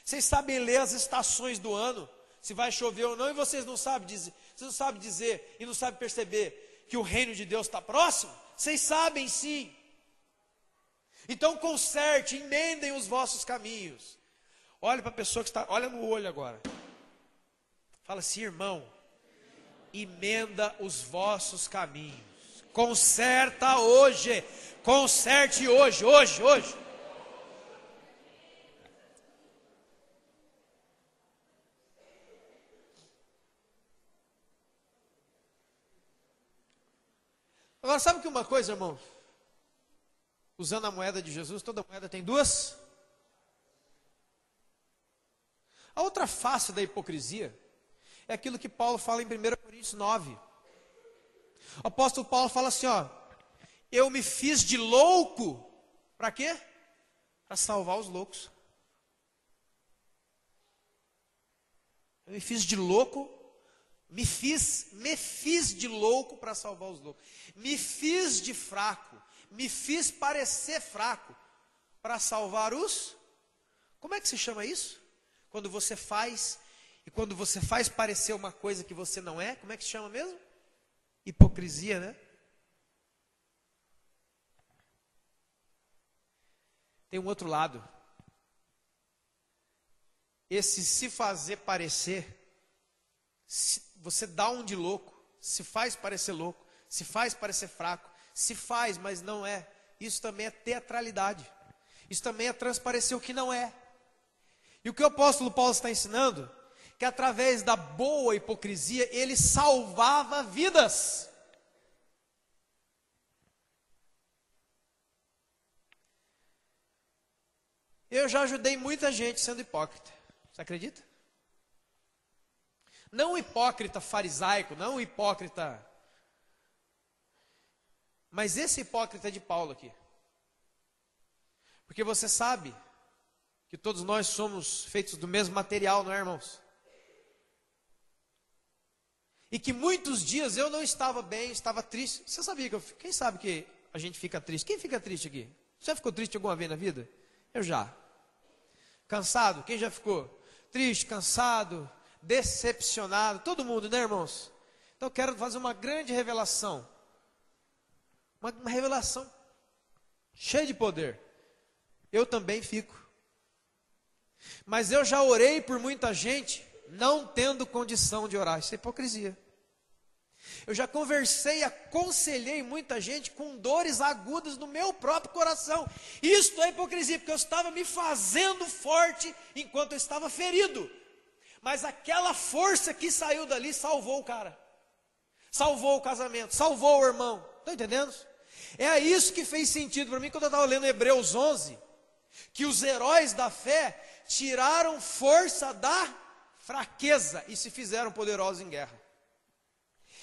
Vocês sabem ler as estações do ano, se vai chover ou não, e vocês não sabem dizer e não sabem perceber que o reino de Deus está próximo? Vocês sabem sim. Então conserte, emendem os vossos caminhos. Olha para a pessoa que está, olha no olho agora. Fala assim, irmão, emenda os vossos caminhos. Conserta hoje. Conserte hoje. Agora, sabe que uma coisa, irmão? Usando a moeda de Jesus, toda moeda tem duas. A outra face da hipocrisia é aquilo que Paulo fala em 1 Coríntios 9. O apóstolo Paulo fala assim, eu me fiz de louco, para quê? Para salvar os loucos. Eu me fiz de louco, me fiz de louco para salvar os loucos. Me fiz de fraco, me fiz parecer fraco para salvar os... Como é que se chama isso? Quando você faz, e quando você faz parecer uma coisa que você não é, como é que se chama mesmo? Hipocrisia, né? Tem um outro lado. Esse se fazer parecer, você dá um de louco, se faz parecer louco, se faz parecer fraco, se faz, mas não é. Isso também é teatralidade. Isso também é transparecer o que não é. E o que o apóstolo Paulo está ensinando? Que através da boa hipocrisia, ele salvava vidas. Eu já ajudei muita gente sendo hipócrita. Você acredita? Não um hipócrita farisaico, não um hipócrita... Mas esse hipócrita de Paulo aqui. Porque você sabe que todos nós somos feitos do mesmo material, não é, irmãos? E que muitos dias eu não estava bem, estava triste. Você sabia que quem sabe que a gente fica triste? Quem fica triste aqui? Você já ficou triste alguma vez na vida? Eu já. Cansado? Quem já ficou? Triste, cansado, decepcionado. Todo mundo, né, irmãos? Então eu quero fazer uma grande revelação. Uma revelação cheia de poder. Eu também fico. Mas eu já orei por muita gente não tendo condição de orar. Isso é hipocrisia. Eu já conversei, aconselhei muita gente com dores agudas no meu próprio coração. Isto é hipocrisia, porque eu estava me fazendo forte enquanto eu estava ferido. Mas aquela força que saiu dali salvou o cara. Salvou o casamento, salvou o irmão. Estão entendendo? É isso que fez sentido para mim quando eu estava lendo Hebreus 11. Que os heróis da fé tiraram força da fraqueza e se fizeram poderosos em guerra.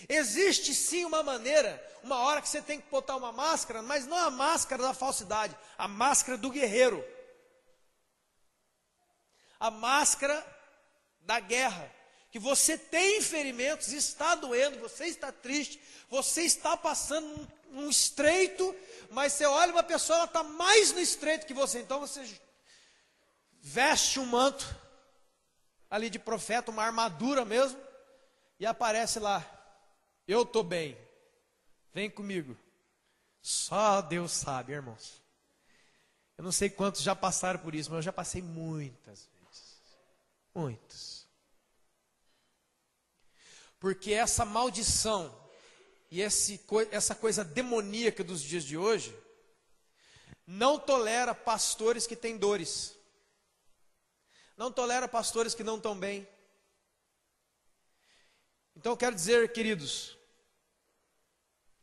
Existe sim uma maneira, uma hora que você tem que botar uma máscara, mas não a máscara da falsidade, a máscara do guerreiro. A máscara da guerra. Que você tem ferimentos, está doendo, você está triste, você está passando um estreito, mas você olha uma pessoa, ela está mais no estreito que você, então você veste um manto ali de profeta, uma armadura mesmo, e aparece lá, eu estou bem, vem comigo. Só Deus sabe, irmãos. Eu não sei quantos já passaram por isso, mas eu já passei muitas vezes. Muitas. Porque essa maldição e essa coisa demoníaca dos dias de hoje não tolera pastores que têm dores. Não tolera pastores que não estão bem. Então eu quero dizer, queridos,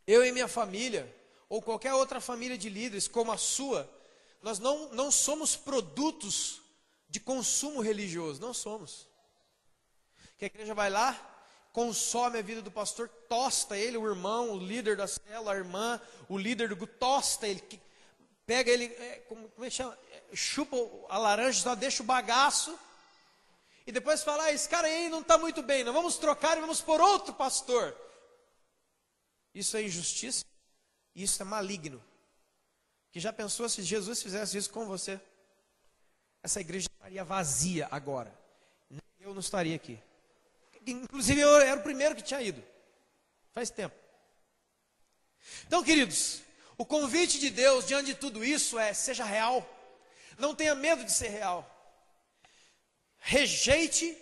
eu e minha família, ou qualquer outra família de líderes como a sua, nós não somos produtos de consumo religioso, não somos. Que a igreja vai lá, consome a vida do pastor, tosta ele, o irmão, o líder da célula, a irmã, o líder do grupo, tosta ele, pega ele, como é que chama? Chupa a laranja, só deixa o bagaço, e depois fala, esse cara aí não está muito bem, nós vamos trocar e vamos por outro pastor. Isso é injustiça, isso é maligno. Que já pensou se Jesus fizesse isso com você? Essa igreja estaria vazia agora. Eu não estaria aqui. Inclusive eu era o primeiro que tinha ido. Faz tempo. Então, queridos, o convite de Deus diante de tudo isso é: seja real. Não tenha medo de ser real. Rejeite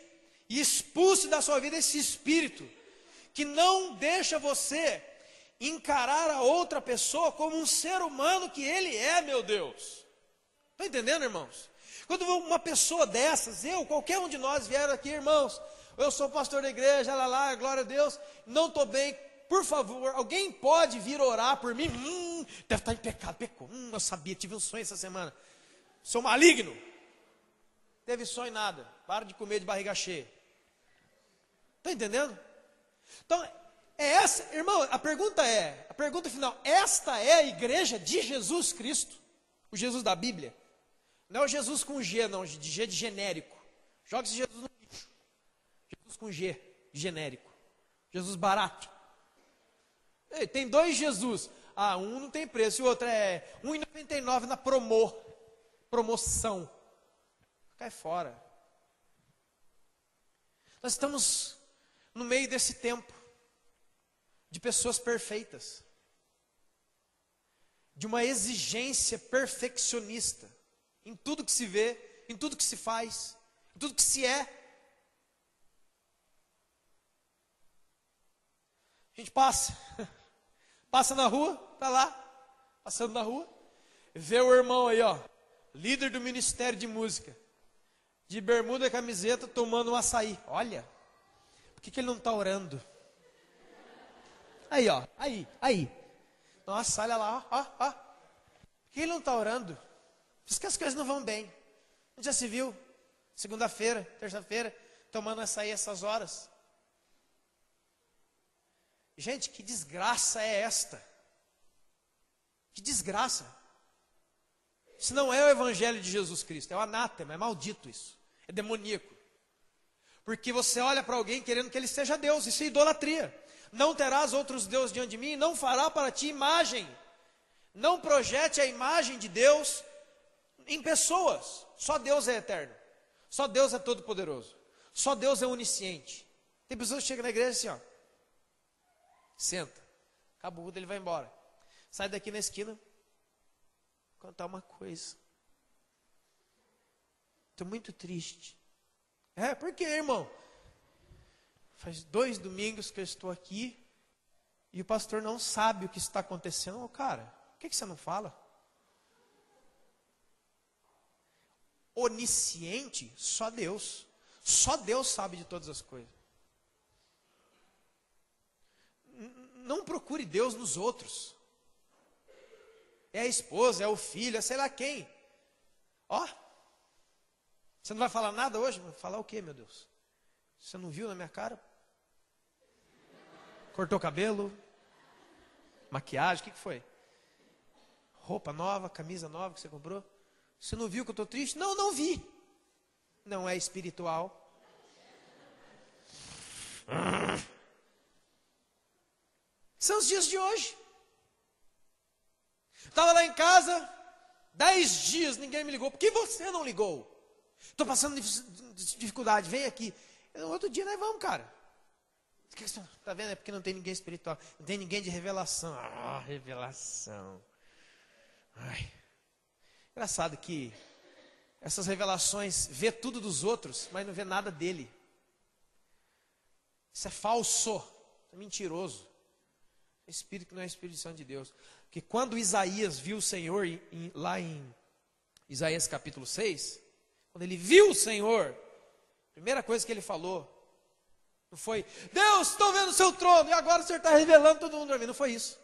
e expulse da sua vida esse espírito que não deixa você encarar a outra pessoa como um ser humano que ele é, meu Deus. Estão entendendo, irmãos? Quando uma pessoa dessas, qualquer um de nós vier aqui, irmãos, eu sou pastor da igreja, lá, glória a Deus, não estou bem, por favor, alguém pode vir orar por mim? Deve estar em pecado, pecou, eu sabia, tive um sonho essa semana, sou maligno. Teve sonho nada, para de comer de barriga cheia. Estão entendendo? Então, irmão, a pergunta final, esta é a igreja de Jesus Cristo? O Jesus da Bíblia? Não é o Jesus com G, não, de G de genérico. Joga esse Jesus no lixo. Jesus com G, genérico. Jesus barato. Ei, tem dois Jesus. Um não tem preço, e o outro é R$1,99 na promoção. Cai fora. Nós estamos no meio desse tempo de pessoas perfeitas, de uma exigência perfeccionista em tudo que se vê, em tudo que se faz, em tudo que se é. A gente passa na rua, tá lá, passando na rua, vê o irmão aí, ó, líder do ministério de música, de bermuda e camiseta, tomando um açaí. Olha, por que ele não está orando? Aí, ó, aí. Nossa, olha lá, ó. Por que ele não está orando? Por isso que as coisas não vão bem. A gente já se viu, segunda-feira, terça-feira, tomando açaí essas horas. Gente, que desgraça é esta? Que desgraça. Isso não é o evangelho de Jesus Cristo, é o anátema, é maldito isso. É demoníaco. Porque você olha para alguém querendo que ele seja Deus, isso é idolatria. Não terás outros deuses diante de mim, não fará para ti imagem. Não projete a imagem de Deus em pessoas. Só Deus é eterno. Só Deus é todo poderoso. Só Deus é onisciente. Tem pessoas que chegam na igreja assim, ó. Senta. Acabou, ele vai embora. Sai daqui na esquina. Vou contar uma coisa. Estou muito triste. Por quê, irmão? Faz 2 domingos que eu estou aqui e o pastor não sabe o que está acontecendo. Cara, por que você não fala? Onisciente, só Deus. Só Deus sabe de todas as coisas. Não procure Deus nos outros. É a esposa, é o filho, é sei lá quem. Você não vai falar nada hoje? Vai falar o quê, meu Deus? Você não viu na minha cara? Cortou o cabelo? Maquiagem? O que foi? Roupa nova, camisa nova que você comprou? Você não viu que eu estou triste? Não vi. Não é espiritual. São os dias de hoje. Estava lá em casa, 10 dias, ninguém me ligou. Por que você não ligou? Estou passando dificuldade, vem aqui. Outro dia nós vamos, cara. Está vendo? É porque não tem ninguém espiritual, não tem ninguém de revelação. Ah, revelação. Ai. Engraçado que essas revelações vê tudo dos outros, mas não vê nada dele. Isso é falso, isso é mentiroso. É espírito que não é Espírito Santo de Deus. Porque quando Isaías viu o Senhor, lá em Isaías capítulo 6, quando ele viu o Senhor, a primeira coisa que ele falou, não foi, Deus, estou vendo o seu trono, e agora o Senhor está revelando todo mundo para mim. Não foi isso.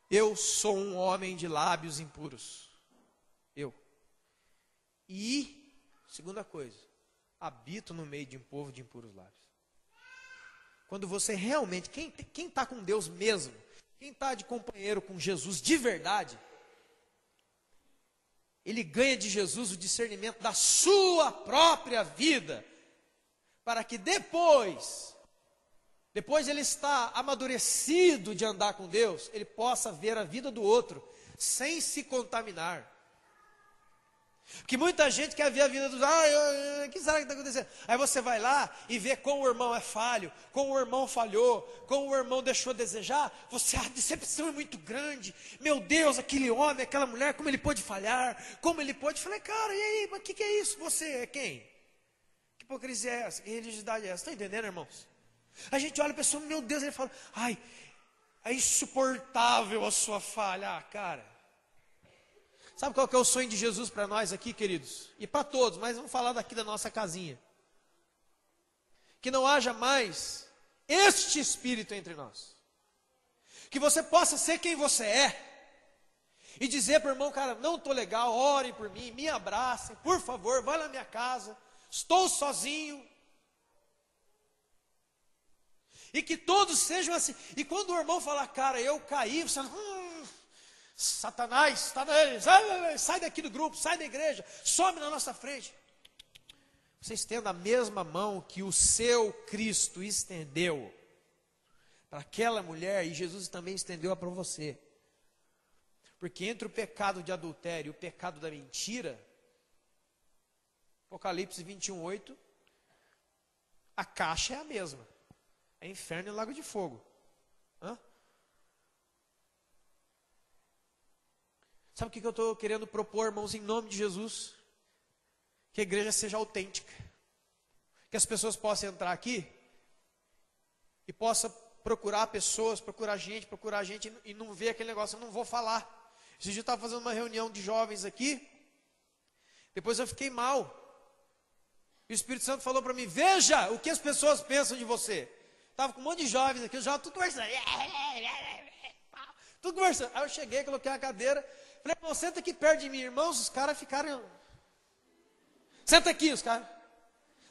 Eu sou um homem de lábios impuros. Eu. E, segunda coisa, habito no meio de um povo de impuros lábios. Quando você realmente, quem está com Deus mesmo, quem está de companheiro com Jesus de verdade, ele ganha de Jesus o discernimento da sua própria vida, para que depois ele está amadurecido de andar com Deus, ele possa ver a vida do outro, sem se contaminar. Porque muita gente quer ver a vida dos outros, o que será que está acontecendo? Aí você vai lá e vê como o irmão é falho, como o irmão falhou, como o irmão deixou a desejar, a decepção é muito grande, meu Deus, aquele homem, aquela mulher, como ele pode falhar, como ele pode, falei, cara, e aí, mas o que é isso? Você é quem? Que hipocrisia é essa? Que religiosidade é essa? Estão entendendo, irmãos? A gente olha a pessoa, meu Deus, ele fala, ai, é insuportável a sua falha, cara. Sabe qual que é o sonho de Jesus para nós aqui, queridos? E para todos, mas vamos falar daqui da nossa casinha. Que não haja mais este espírito entre nós. Que você possa ser quem você é. E dizer para o irmão, cara, não estou legal, orem por mim, me abracem, por favor, vai na minha casa, estou sozinho. E que todos sejam assim. E quando o irmão falar, cara, eu caí, você Satanás, está nele, sai daqui do grupo, sai da igreja, some na nossa frente. Você estenda a mesma mão que o seu Cristo estendeu para aquela mulher, e Jesus também estendeu para você. Porque entre o pecado de adultério e o pecado da mentira, Apocalipse 21:8, a caixa é a mesma. É inferno e lago de fogo. Sabe o que eu estou querendo propor, irmãos, em nome de Jesus? Que a igreja seja autêntica. Que as pessoas possam entrar aqui e possam procurar pessoas, procurar gente e não ver aquele negócio, eu não vou falar. Esse dia eu estava fazendo uma reunião de jovens aqui, depois eu fiquei mal. E o Espírito Santo falou para mim, veja o que as pessoas pensam de você. Estava com um monte de jovens aqui, os jovens tudo conversando. Tudo conversando. Aí eu cheguei, coloquei a cadeira, falei, irmão, senta aqui perto de mim, irmãos, os caras ficaram... Senta aqui, os caras.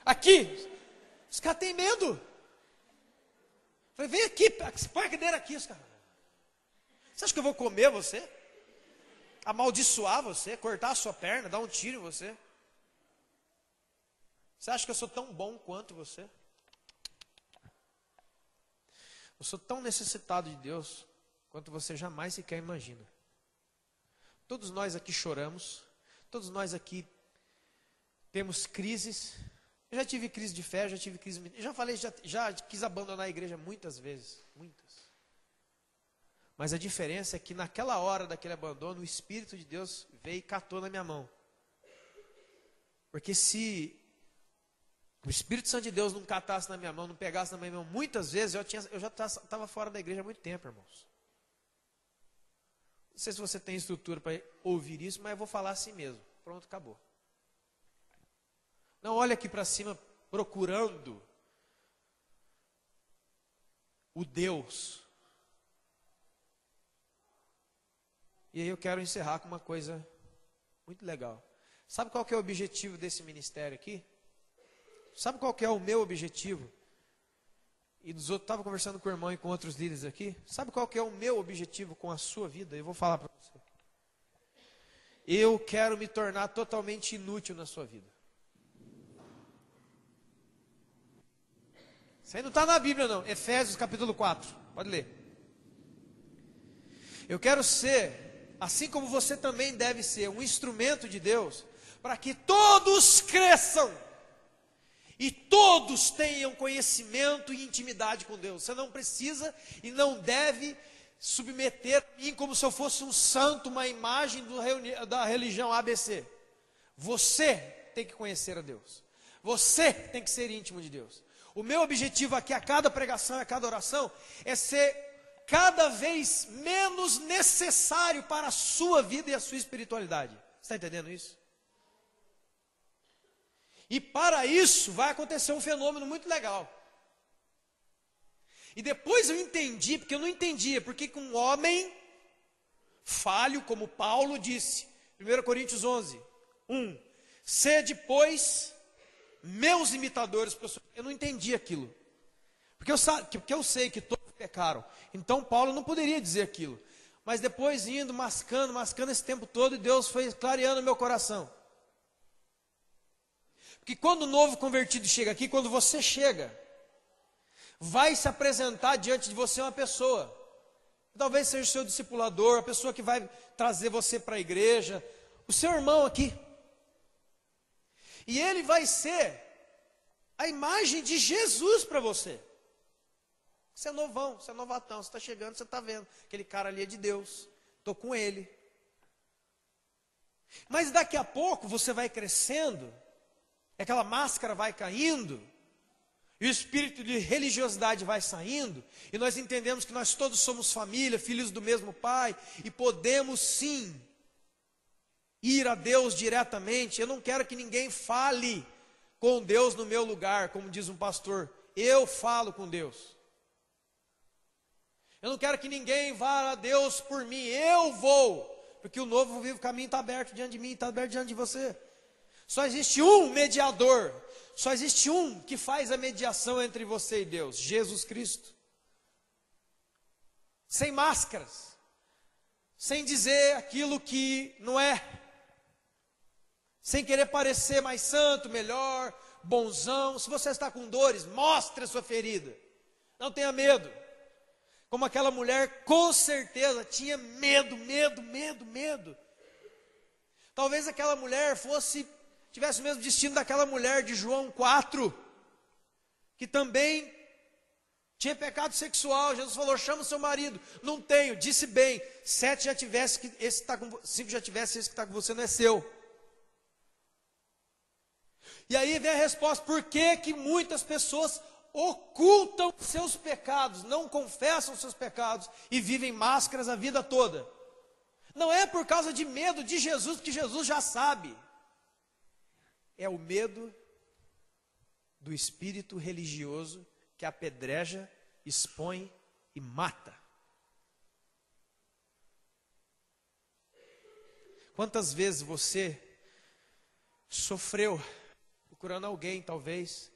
Aqui. Os caras têm medo. Falei, vem aqui, põe a cadeira aqui, os caras. Você acha que eu vou comer você? Amaldiçoar você? Cortar a sua perna? Dar um tiro em você? Você acha que eu sou tão bom quanto você? Eu sou tão necessitado de Deus quanto você jamais sequer imagina. Todos nós aqui choramos, todos nós aqui temos crises. Eu já tive crise de fé, já tive crise... Já falei, já quis abandonar a igreja muitas vezes, muitas. Mas a diferença é que naquela hora daquele abandono, o Espírito de Deus veio e catou na minha mão. Porque se o Espírito Santo de Deus não catasse na minha mão, não pegasse na minha mão, muitas vezes eu já estava fora da igreja há muito tempo, irmãos. Não sei se você tem estrutura para ouvir isso, mas eu vou falar assim mesmo. Pronto, acabou. Não olhe aqui para cima procurando o Deus. E aí eu quero encerrar com uma coisa muito legal. Sabe qual que é o objetivo desse ministério aqui? Sabe qual que é o meu objetivo? E dos outros, estava conversando com o irmão e com outros líderes aqui. Sabe qual que é o meu objetivo com a sua vida? Eu vou falar para você. Eu quero me tornar totalmente inútil na sua vida. Isso aí não está na Bíblia não. Efésios capítulo 4. Pode ler. Eu quero ser, assim como você também deve ser, um instrumento de Deus, para que todos cresçam e todos tenham conhecimento e intimidade com Deus. Você não precisa e não deve submeter a mim como se eu fosse um santo, uma imagem da religião ABC. Você tem que conhecer a Deus. Você tem que ser íntimo de Deus. O meu objetivo aqui, a cada pregação, a cada oração, é ser cada vez menos necessário para a sua vida e a sua espiritualidade. Você está entendendo isso? E para isso vai acontecer um fenômeno muito legal. E depois eu entendi, porque eu não entendia, porque um homem falho, como Paulo disse, 1 Coríntios 11, 1, sede, pois, meus imitadores, eu não entendi aquilo. Porque eu sei que todos pecaram. Então Paulo não poderia dizer aquilo. Mas depois indo, mascando esse tempo todo, e Deus foi clareando o meu coração. Porque quando o novo convertido chega aqui, quando você chega, vai se apresentar diante de você uma pessoa. Talvez seja o seu discipulador, a pessoa que vai trazer você para a igreja, o seu irmão aqui. E ele vai ser a imagem de Jesus para você. Você é novão, você é novatão, você está chegando, você está vendo. Aquele cara ali é de Deus, estou com ele. Mas daqui a pouco você vai crescendo, aquela máscara vai caindo, e o espírito de religiosidade vai saindo, e nós entendemos que nós todos somos família, filhos do mesmo Pai, e podemos sim ir a Deus diretamente. Eu não quero que ninguém fale com Deus no meu lugar, como diz um pastor, eu falo com Deus. Eu não quero que ninguém vá a Deus por mim, eu vou, porque o novo vivo caminho está aberto diante de mim, está aberto diante de você. Só existe um mediador, só existe um que faz a mediação entre você e Deus, Jesus Cristo. Sem máscaras, sem dizer aquilo que não é, sem querer parecer mais santo, melhor, bonzão. Se você está com dores, mostre a sua ferida, não tenha medo. Como aquela mulher, com certeza, tinha medo. Talvez aquela mulher tivesse o mesmo destino daquela mulher de João 4, que também tinha pecado sexual. Jesus falou, chama o seu marido. Não tenho, disse bem, 7 já tivesse, esse tá com, 5 já tivesse, esse que está com você não é seu. E aí vem a resposta, por que muitas pessoas ocultam seus pecados, não confessam seus pecados e vivem máscaras a vida toda? Não é por causa de medo de Jesus, porque Jesus já sabe. É o medo do espírito religioso que apedreja, expõe e mata. Quantas vezes você sofreu procurando alguém, talvez,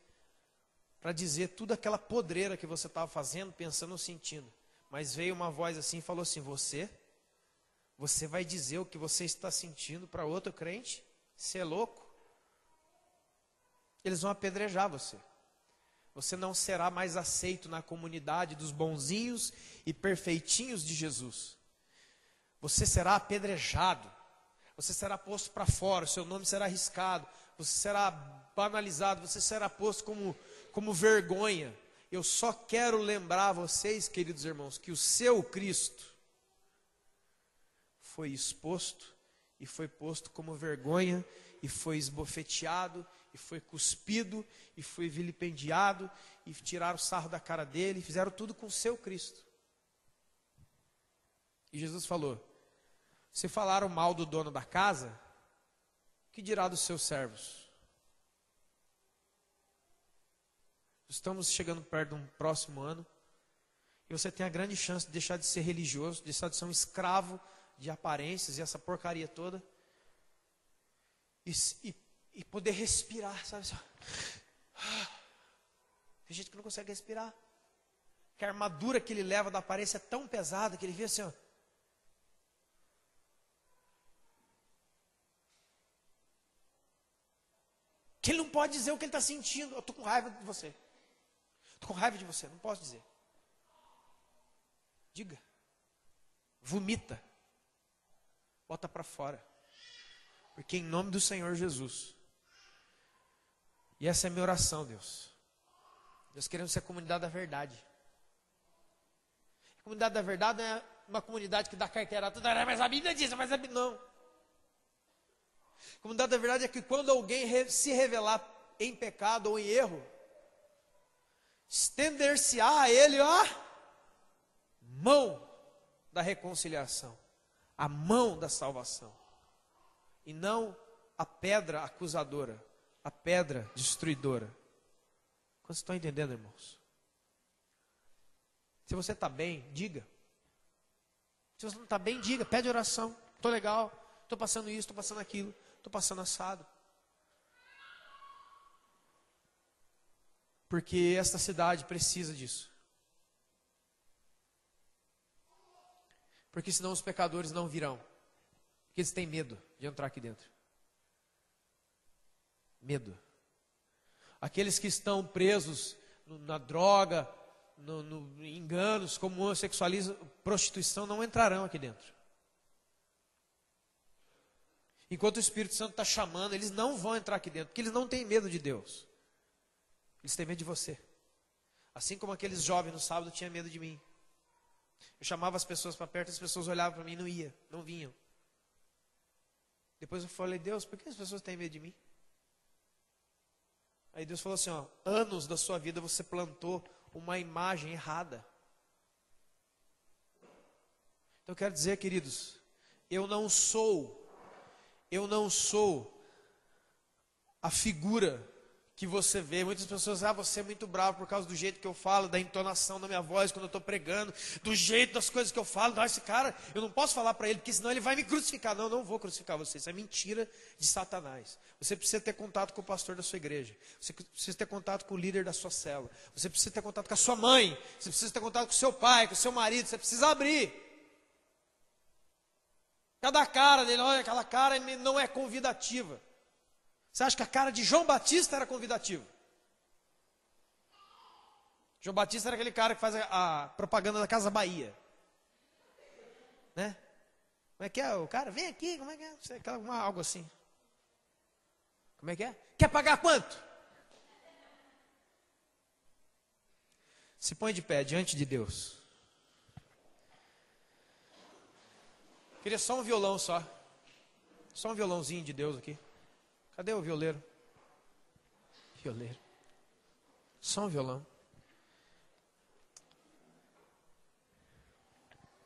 para dizer tudo aquela podreira que você estava fazendo, pensando ou sentindo. Mas veio uma voz assim e falou assim, você vai dizer o que você está sentindo para outro crente? Você é louco? Eles vão apedrejar você. Você não será mais aceito na comunidade dos bonzinhos e perfeitinhos de Jesus. Você será apedrejado. Você será posto para fora, o seu nome será arriscado. Você será banalizado, você será posto como vergonha. Eu só quero lembrar vocês, queridos irmãos, que o seu Cristo foi exposto e foi posto como vergonha, e foi esbofeteado, e foi cuspido, e foi vilipendiado, e tiraram o sarro da cara dele, e fizeram tudo com o seu Cristo. E Jesus falou, se falaram mal do dono da casa, que dirá dos seus servos? Estamos chegando perto de um próximo ano, e você tem a grande chance de deixar de ser religioso, deixar de ser um escravo de aparências e essa porcaria toda, e poder respirar, sabe? Tem gente que não consegue respirar, que a armadura que ele leva da aparência é tão pesada, que ele vê assim, ó, que ele não pode dizer o que ele está sentindo. Eu estou com raiva de você. Estou com raiva de você, não posso dizer. Diga. Vomita. Bota para fora. Porque em nome do Senhor Jesus. E essa é a minha oração, Deus. Nós queremos ser a comunidade da verdade. A comunidade da verdade não é uma comunidade que dá carteirada, mas a Bíblia diz, mas a Bíblia não. A comunidade da verdade é que quando alguém se revelar em pecado ou em erro, estender-se-á a ele a mão da reconciliação, a mão da salvação, e não a pedra acusadora, a pedra destruidora. Vocês estão entendendo, irmãos? Se você está bem, diga. Se você não está bem, diga, pede oração. Estou legal, estou passando isso, estou passando aquilo, estou passando assado. Porque esta cidade precisa disso. Porque senão os pecadores não virão. Porque eles têm medo de entrar aqui dentro. Medo. Aqueles que estão presos na droga, no enganos, como homossexualismo, prostituição, não entrarão aqui dentro. Enquanto o Espírito Santo está chamando, eles não vão entrar aqui dentro, porque eles não têm medo de Deus. Eles têm medo de você. Assim como aqueles jovens no sábado tinham medo de mim. Eu chamava as pessoas para perto, as pessoas olhavam para mim e não vinham. Depois eu falei, Deus, por que as pessoas têm medo de mim? Aí Deus falou assim, ó, anos da sua vida você plantou uma imagem errada. Então eu quero dizer, queridos, eu não sou a figura que você vê. Muitas pessoas, você é muito bravo por causa do jeito que eu falo, da entonação da minha voz quando eu estou pregando, do jeito das coisas que eu falo. Esse cara, eu não posso falar para ele, porque senão ele vai me crucificar. Não, eu não vou crucificar você, isso é mentira de Satanás. Você precisa ter contato com o pastor da sua igreja, você precisa ter contato com o líder da sua célula, você precisa ter contato com a sua mãe, você precisa ter contato com o seu pai, com o seu marido, você precisa abrir. Cada cara dele, olha, aquela cara não é convidativa. Você acha que a cara de João Batista era convidativa? João Batista era aquele cara que faz a propaganda da Casa Bahia. Né? Como é que é? O cara, vem aqui, como é que é? Sei, algo assim. Como é que é? Quer pagar quanto? Se põe de pé diante de Deus. Queria só um violão só. Só um violãozinho de Deus aqui. Cadê o violeiro? Violeiro. Só um violão.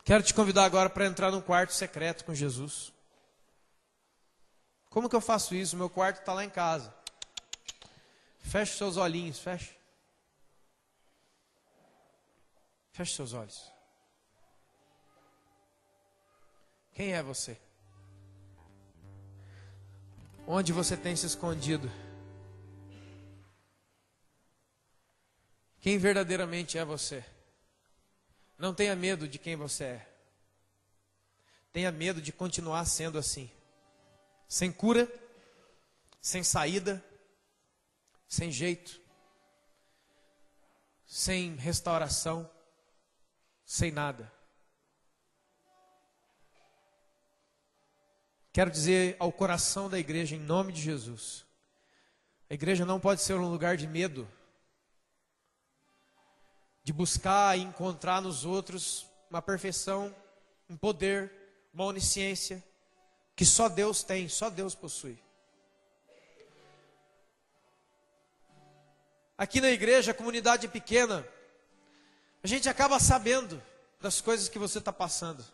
Quero te convidar agora para entrar num quarto secreto com Jesus. Como que eu faço isso? Meu quarto está lá em casa. Feche os seus olhinhos, feche. Feche seus olhos. Quem é você? Onde você tem se escondido? Quem verdadeiramente é você? Não tenha medo de quem você é. Tenha medo de continuar sendo assim. Sem cura, sem saída, sem jeito, sem restauração, sem nada. Quero dizer ao coração da igreja, em nome de Jesus, a igreja não pode ser um lugar de medo, de buscar e encontrar nos outros uma perfeição, um poder, uma onisciência, que só Deus tem, só Deus possui. Aqui na igreja, a comunidade é pequena, a gente acaba sabendo das coisas que você está passando.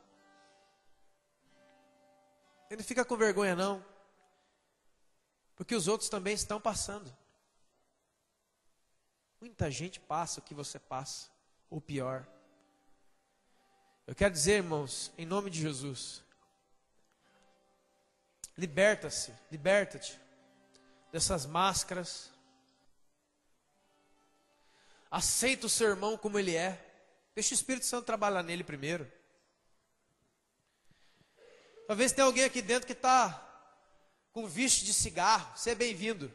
Ele não fica com vergonha não, porque os outros também estão passando. Muita gente passa o que você passa, ou pior. Eu quero dizer, irmãos, em nome de Jesus, liberta-se, liberta-te dessas máscaras. Aceita o seu irmão como ele é. Deixa o Espírito Santo trabalhar nele primeiro. Talvez tenha alguém aqui dentro que está com vício de cigarro. Você é bem-vindo.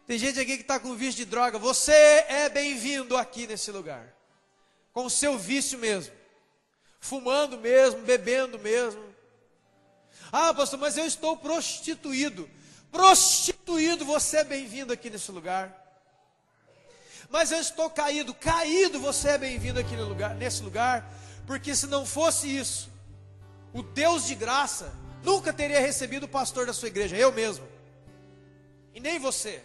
Tem gente aqui que está com vício de droga. Você é bem-vindo aqui nesse lugar. Com o seu vício mesmo. Fumando mesmo, bebendo mesmo. Ah, pastor, mas eu estou prostituído. Prostituído, você é bem-vindo aqui nesse lugar. Mas eu estou caído. Caído, você é bem-vindo aqui nesse lugar. Porque se não fosse isso, o Deus de graça nunca teria recebido o pastor da sua igreja, eu mesmo. E nem você.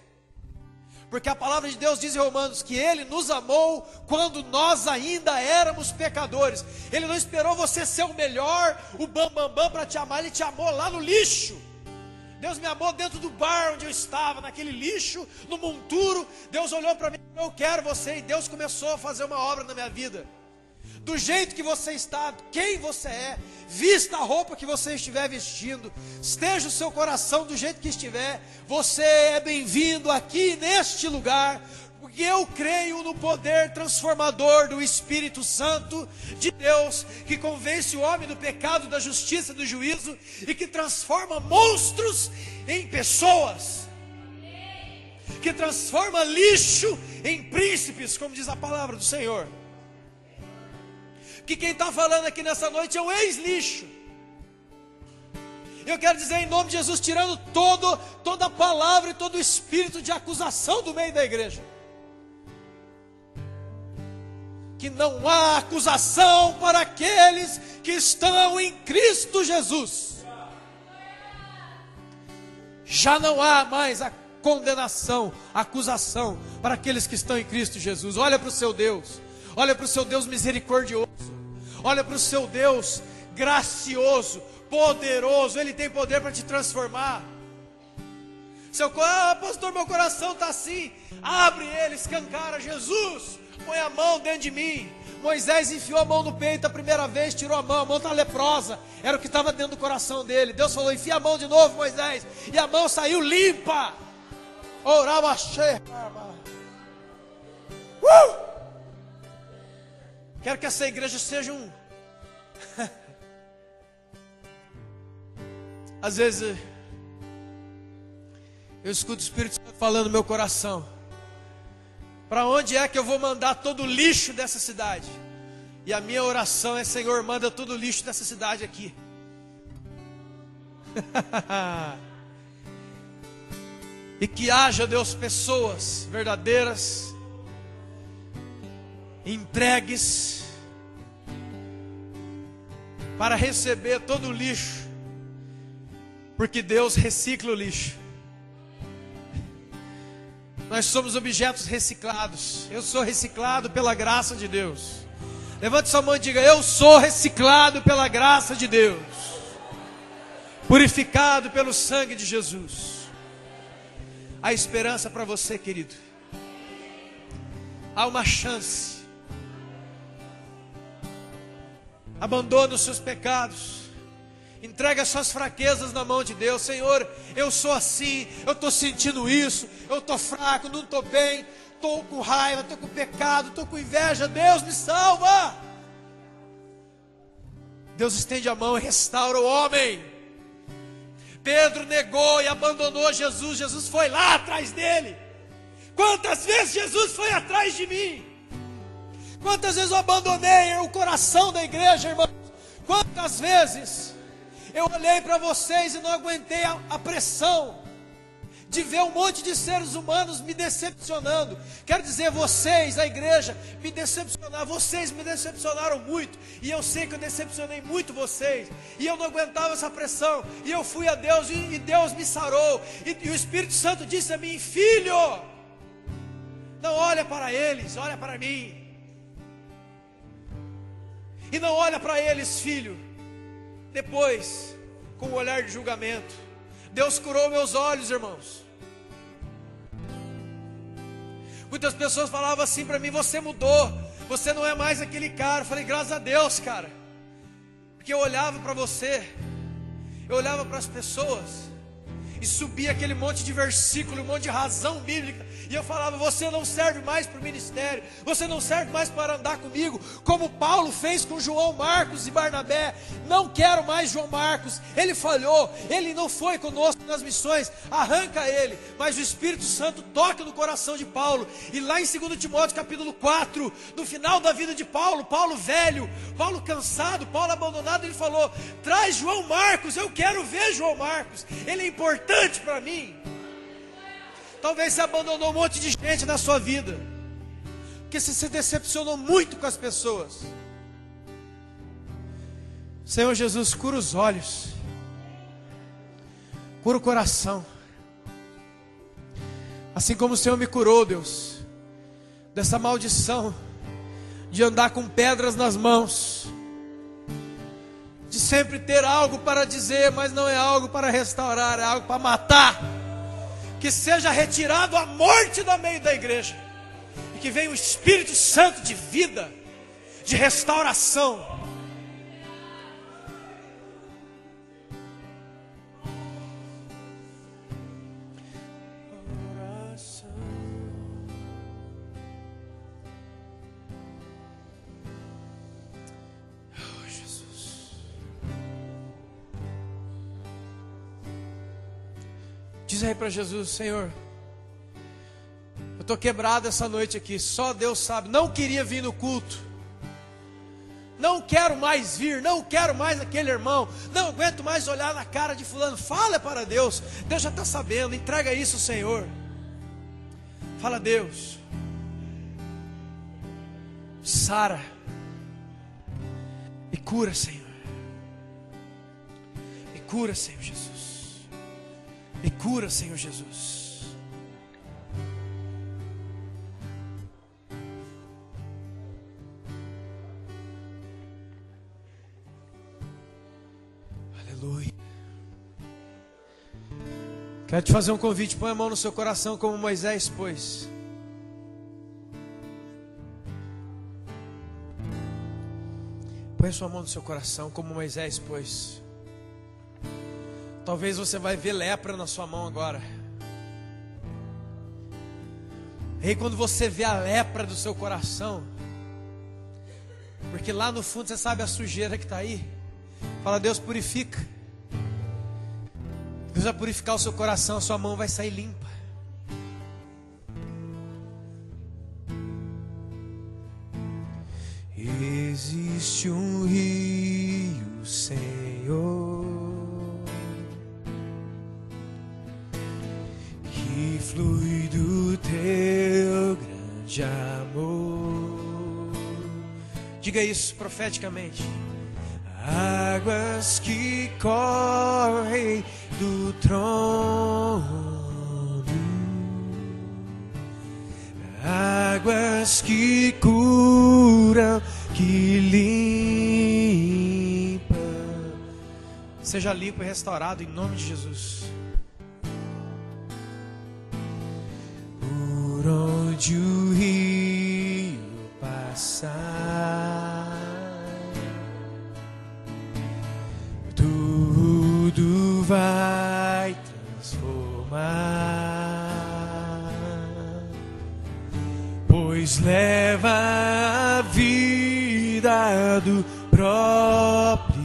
Porque a palavra de Deus diz em Romanos que Ele nos amou quando nós ainda éramos pecadores. Ele não esperou você ser o melhor, o bambambam para te amar, Ele te amou lá no lixo. Deus me amou dentro do bar onde eu estava, naquele lixo, no monturo. Deus olhou para mim e falou, eu quero você. E Deus começou a fazer uma obra na minha vida. Do jeito que você está, quem você é, vista a roupa que você estiver vestindo, esteja o seu coração do jeito que estiver, você é bem-vindo aqui neste lugar, porque eu creio no poder transformador do Espírito Santo de Deus, que convence o homem do pecado, da justiça, do juízo, e que transforma monstros em pessoas, que transforma lixo em príncipes, como diz a palavra do Senhor. Que quem está falando aqui nessa noite é um ex-lixo. Eu quero dizer em nome de Jesus, tirando toda a palavra e todo o espírito de acusação do meio da igreja. Que não há acusação para aqueles que estão em Cristo Jesus. Já não há mais a condenação, a acusação para aqueles que estão em Cristo Jesus. Olha para o seu Deus. Olha para o seu Deus misericordioso. Olha para o seu Deus gracioso, poderoso. Ele tem poder para te transformar. Pastor, meu coração está assim. Abre ele, escancara. Jesus, põe a mão dentro de mim. Moisés enfiou a mão no peito a primeira vez, tirou a mão está leprosa. Era o que estava dentro do coração dele. Deus falou, enfia a mão de novo, Moisés. E a mão saiu limpa. Orava cheia. Quero que essa igreja seja Às vezes eu escuto o Espírito Santo falando no meu coração. Para onde é que eu vou mandar todo o lixo dessa cidade? E a minha oração é, Senhor, manda todo o lixo dessa cidade aqui. E que haja, Deus, pessoas verdadeiras, entregues, para receber todo o lixo, porque Deus recicla o lixo. Nós somos objetos reciclados. Eu sou reciclado pela graça de Deus. Levante sua mão e diga, eu sou reciclado pela graça de Deus, purificado pelo sangue de Jesus. Há esperança para você, querido. Há uma chance. Abandone os seus pecados. Entregue as suas fraquezas na mão de Deus. Senhor, eu sou assim, eu estou sentindo isso, eu estou fraco, não estou bem, estou com raiva, estou com pecado, estou com inveja. Deus me salva. Deus estende a mão e restaura o homem. Pedro negou e abandonou Jesus. Jesus foi lá atrás dele. Quantas vezes Jesus foi atrás de mim? Quantas vezes eu abandonei o coração da igreja, irmãos? Quantas vezes eu olhei para vocês e não aguentei a pressão de ver um monte de seres humanos me decepcionando. Quero dizer, vocês, a igreja, me decepcionaram. Vocês me decepcionaram muito. E eu sei que eu decepcionei muito vocês. E eu não aguentava essa pressão. E eu fui a Deus e Deus me sarou. E o Espírito Santo disse a mim, filho, não olha para eles, olha para mim. E não olha para eles, filho, depois, com o olhar de julgamento. Deus curou meus olhos, irmãos. Muitas pessoas falavam assim para mim, você mudou, você não é mais aquele cara. Eu falei, graças a Deus, cara. Porque eu olhava para você, eu olhava para as pessoas, e subia aquele monte de versículo, um monte de razão bíblica, e eu falava: você não serve mais para o ministério, você não serve mais para andar comigo, como Paulo fez com João Marcos e Barnabé. Não quero mais João Marcos, ele falhou, ele não foi conosco nas missões, arranca ele. Mas o Espírito Santo toca no coração de Paulo, e lá em 2 Timóteo capítulo 4, no final da vida de Paulo, Paulo velho, Paulo cansado, Paulo abandonado, ele falou: traz João Marcos, eu quero ver João Marcos, ele é importante para mim. Talvez você abandonou um monte de gente na sua vida, porque você se decepcionou muito com as pessoas. Senhor Jesus, cura os olhos, cura o coração, assim como o Senhor me curou, Deus, dessa maldição de andar com pedras nas mãos, de sempre ter algo para dizer, mas não é algo para restaurar, é algo para matar. Que seja retirado a morte do meio da igreja, e que venha o Espírito Santo de vida, de restauração. Diz aí para Jesus: Senhor, eu estou quebrado essa noite aqui, só Deus sabe, não queria vir no culto, não quero mais vir, não quero mais aquele irmão, não aguento mais olhar na cara de fulano. Fala para Deus, Deus já está sabendo, entrega isso, Senhor. Fala: Deus, sara e cura, Senhor, e cura, Senhor Jesus. Me cura, Senhor Jesus. Aleluia. Quero te fazer um convite. Põe a mão no seu coração como Moisés pôs. Põe a sua mão no seu coração como Moisés pôs. Talvez você vai ver lepra na sua mão agora. E aí, quando você vê a lepra do seu coração, porque lá no fundo você sabe a sujeira que está aí, fala: Deus, purifica. Deus vai purificar o seu coração, a sua mão vai sair limpa. Existe um rio, Senhor, que flui do teu grande amor. Diga isso profeticamente. Águas que correm do trono, águas que curam, que limpam. Seja limpo e restaurado em nome de Jesus. Onde o rio passar, tudo vai transformar, pois leva a vida do próprio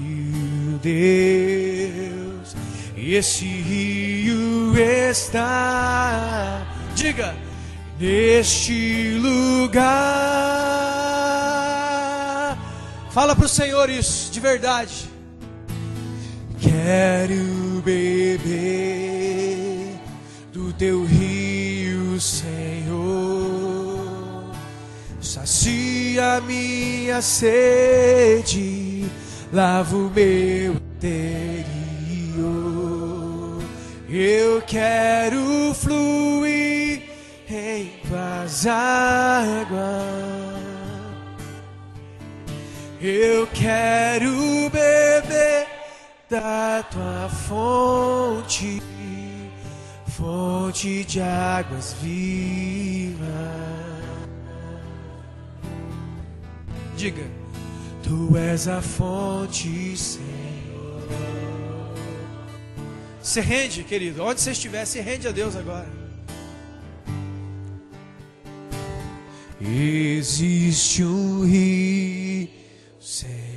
Deus, e esse rio está, diga, neste lugar. Fala para o Senhor isso, de verdade. Quero beber do teu rio, Senhor. Sacia minha sede, lava o meu interior. Eu quero fluir em tuas águas. Eu quero beber da tua fonte, fonte de águas vivas. Diga: tu és a fonte, Senhor. Se rende, querido. Onde você estiver, se rende a Deus agora. Existe um rio, Senhor,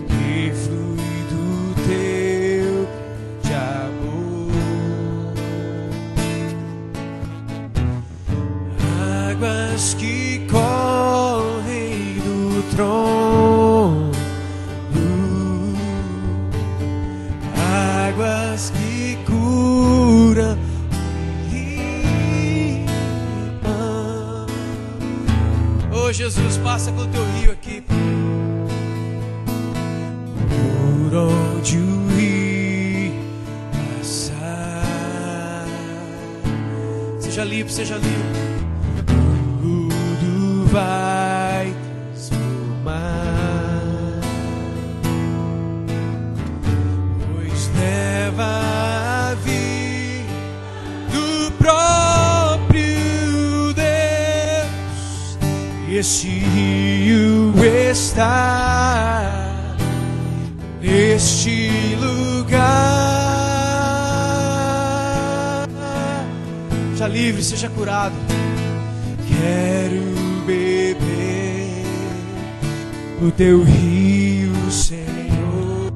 que flui do teu grande amor, águas que correm do trono, águas que curam. Oh, Jesus, passa pelo teu rio aqui. Por onde o rio passar, seja limpo, seja limpo. Tudo vai transformar, pois leva a vida do próprio Deus. Este rio está neste lugar. Seja livre, seja curado. Quero beber o teu rio, Senhor.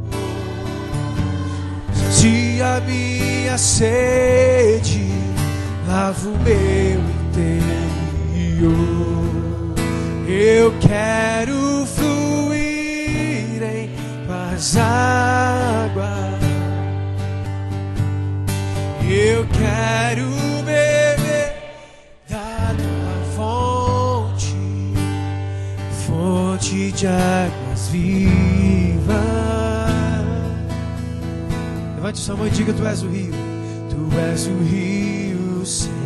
Sacia a minha sede, lava o meu interior. Eu quero fluir em tuas águas. Eu quero beber da tua fonte, fonte de águas vivas. Levante sua mão e diga: tu és o rio, tu és o rio, Senhor.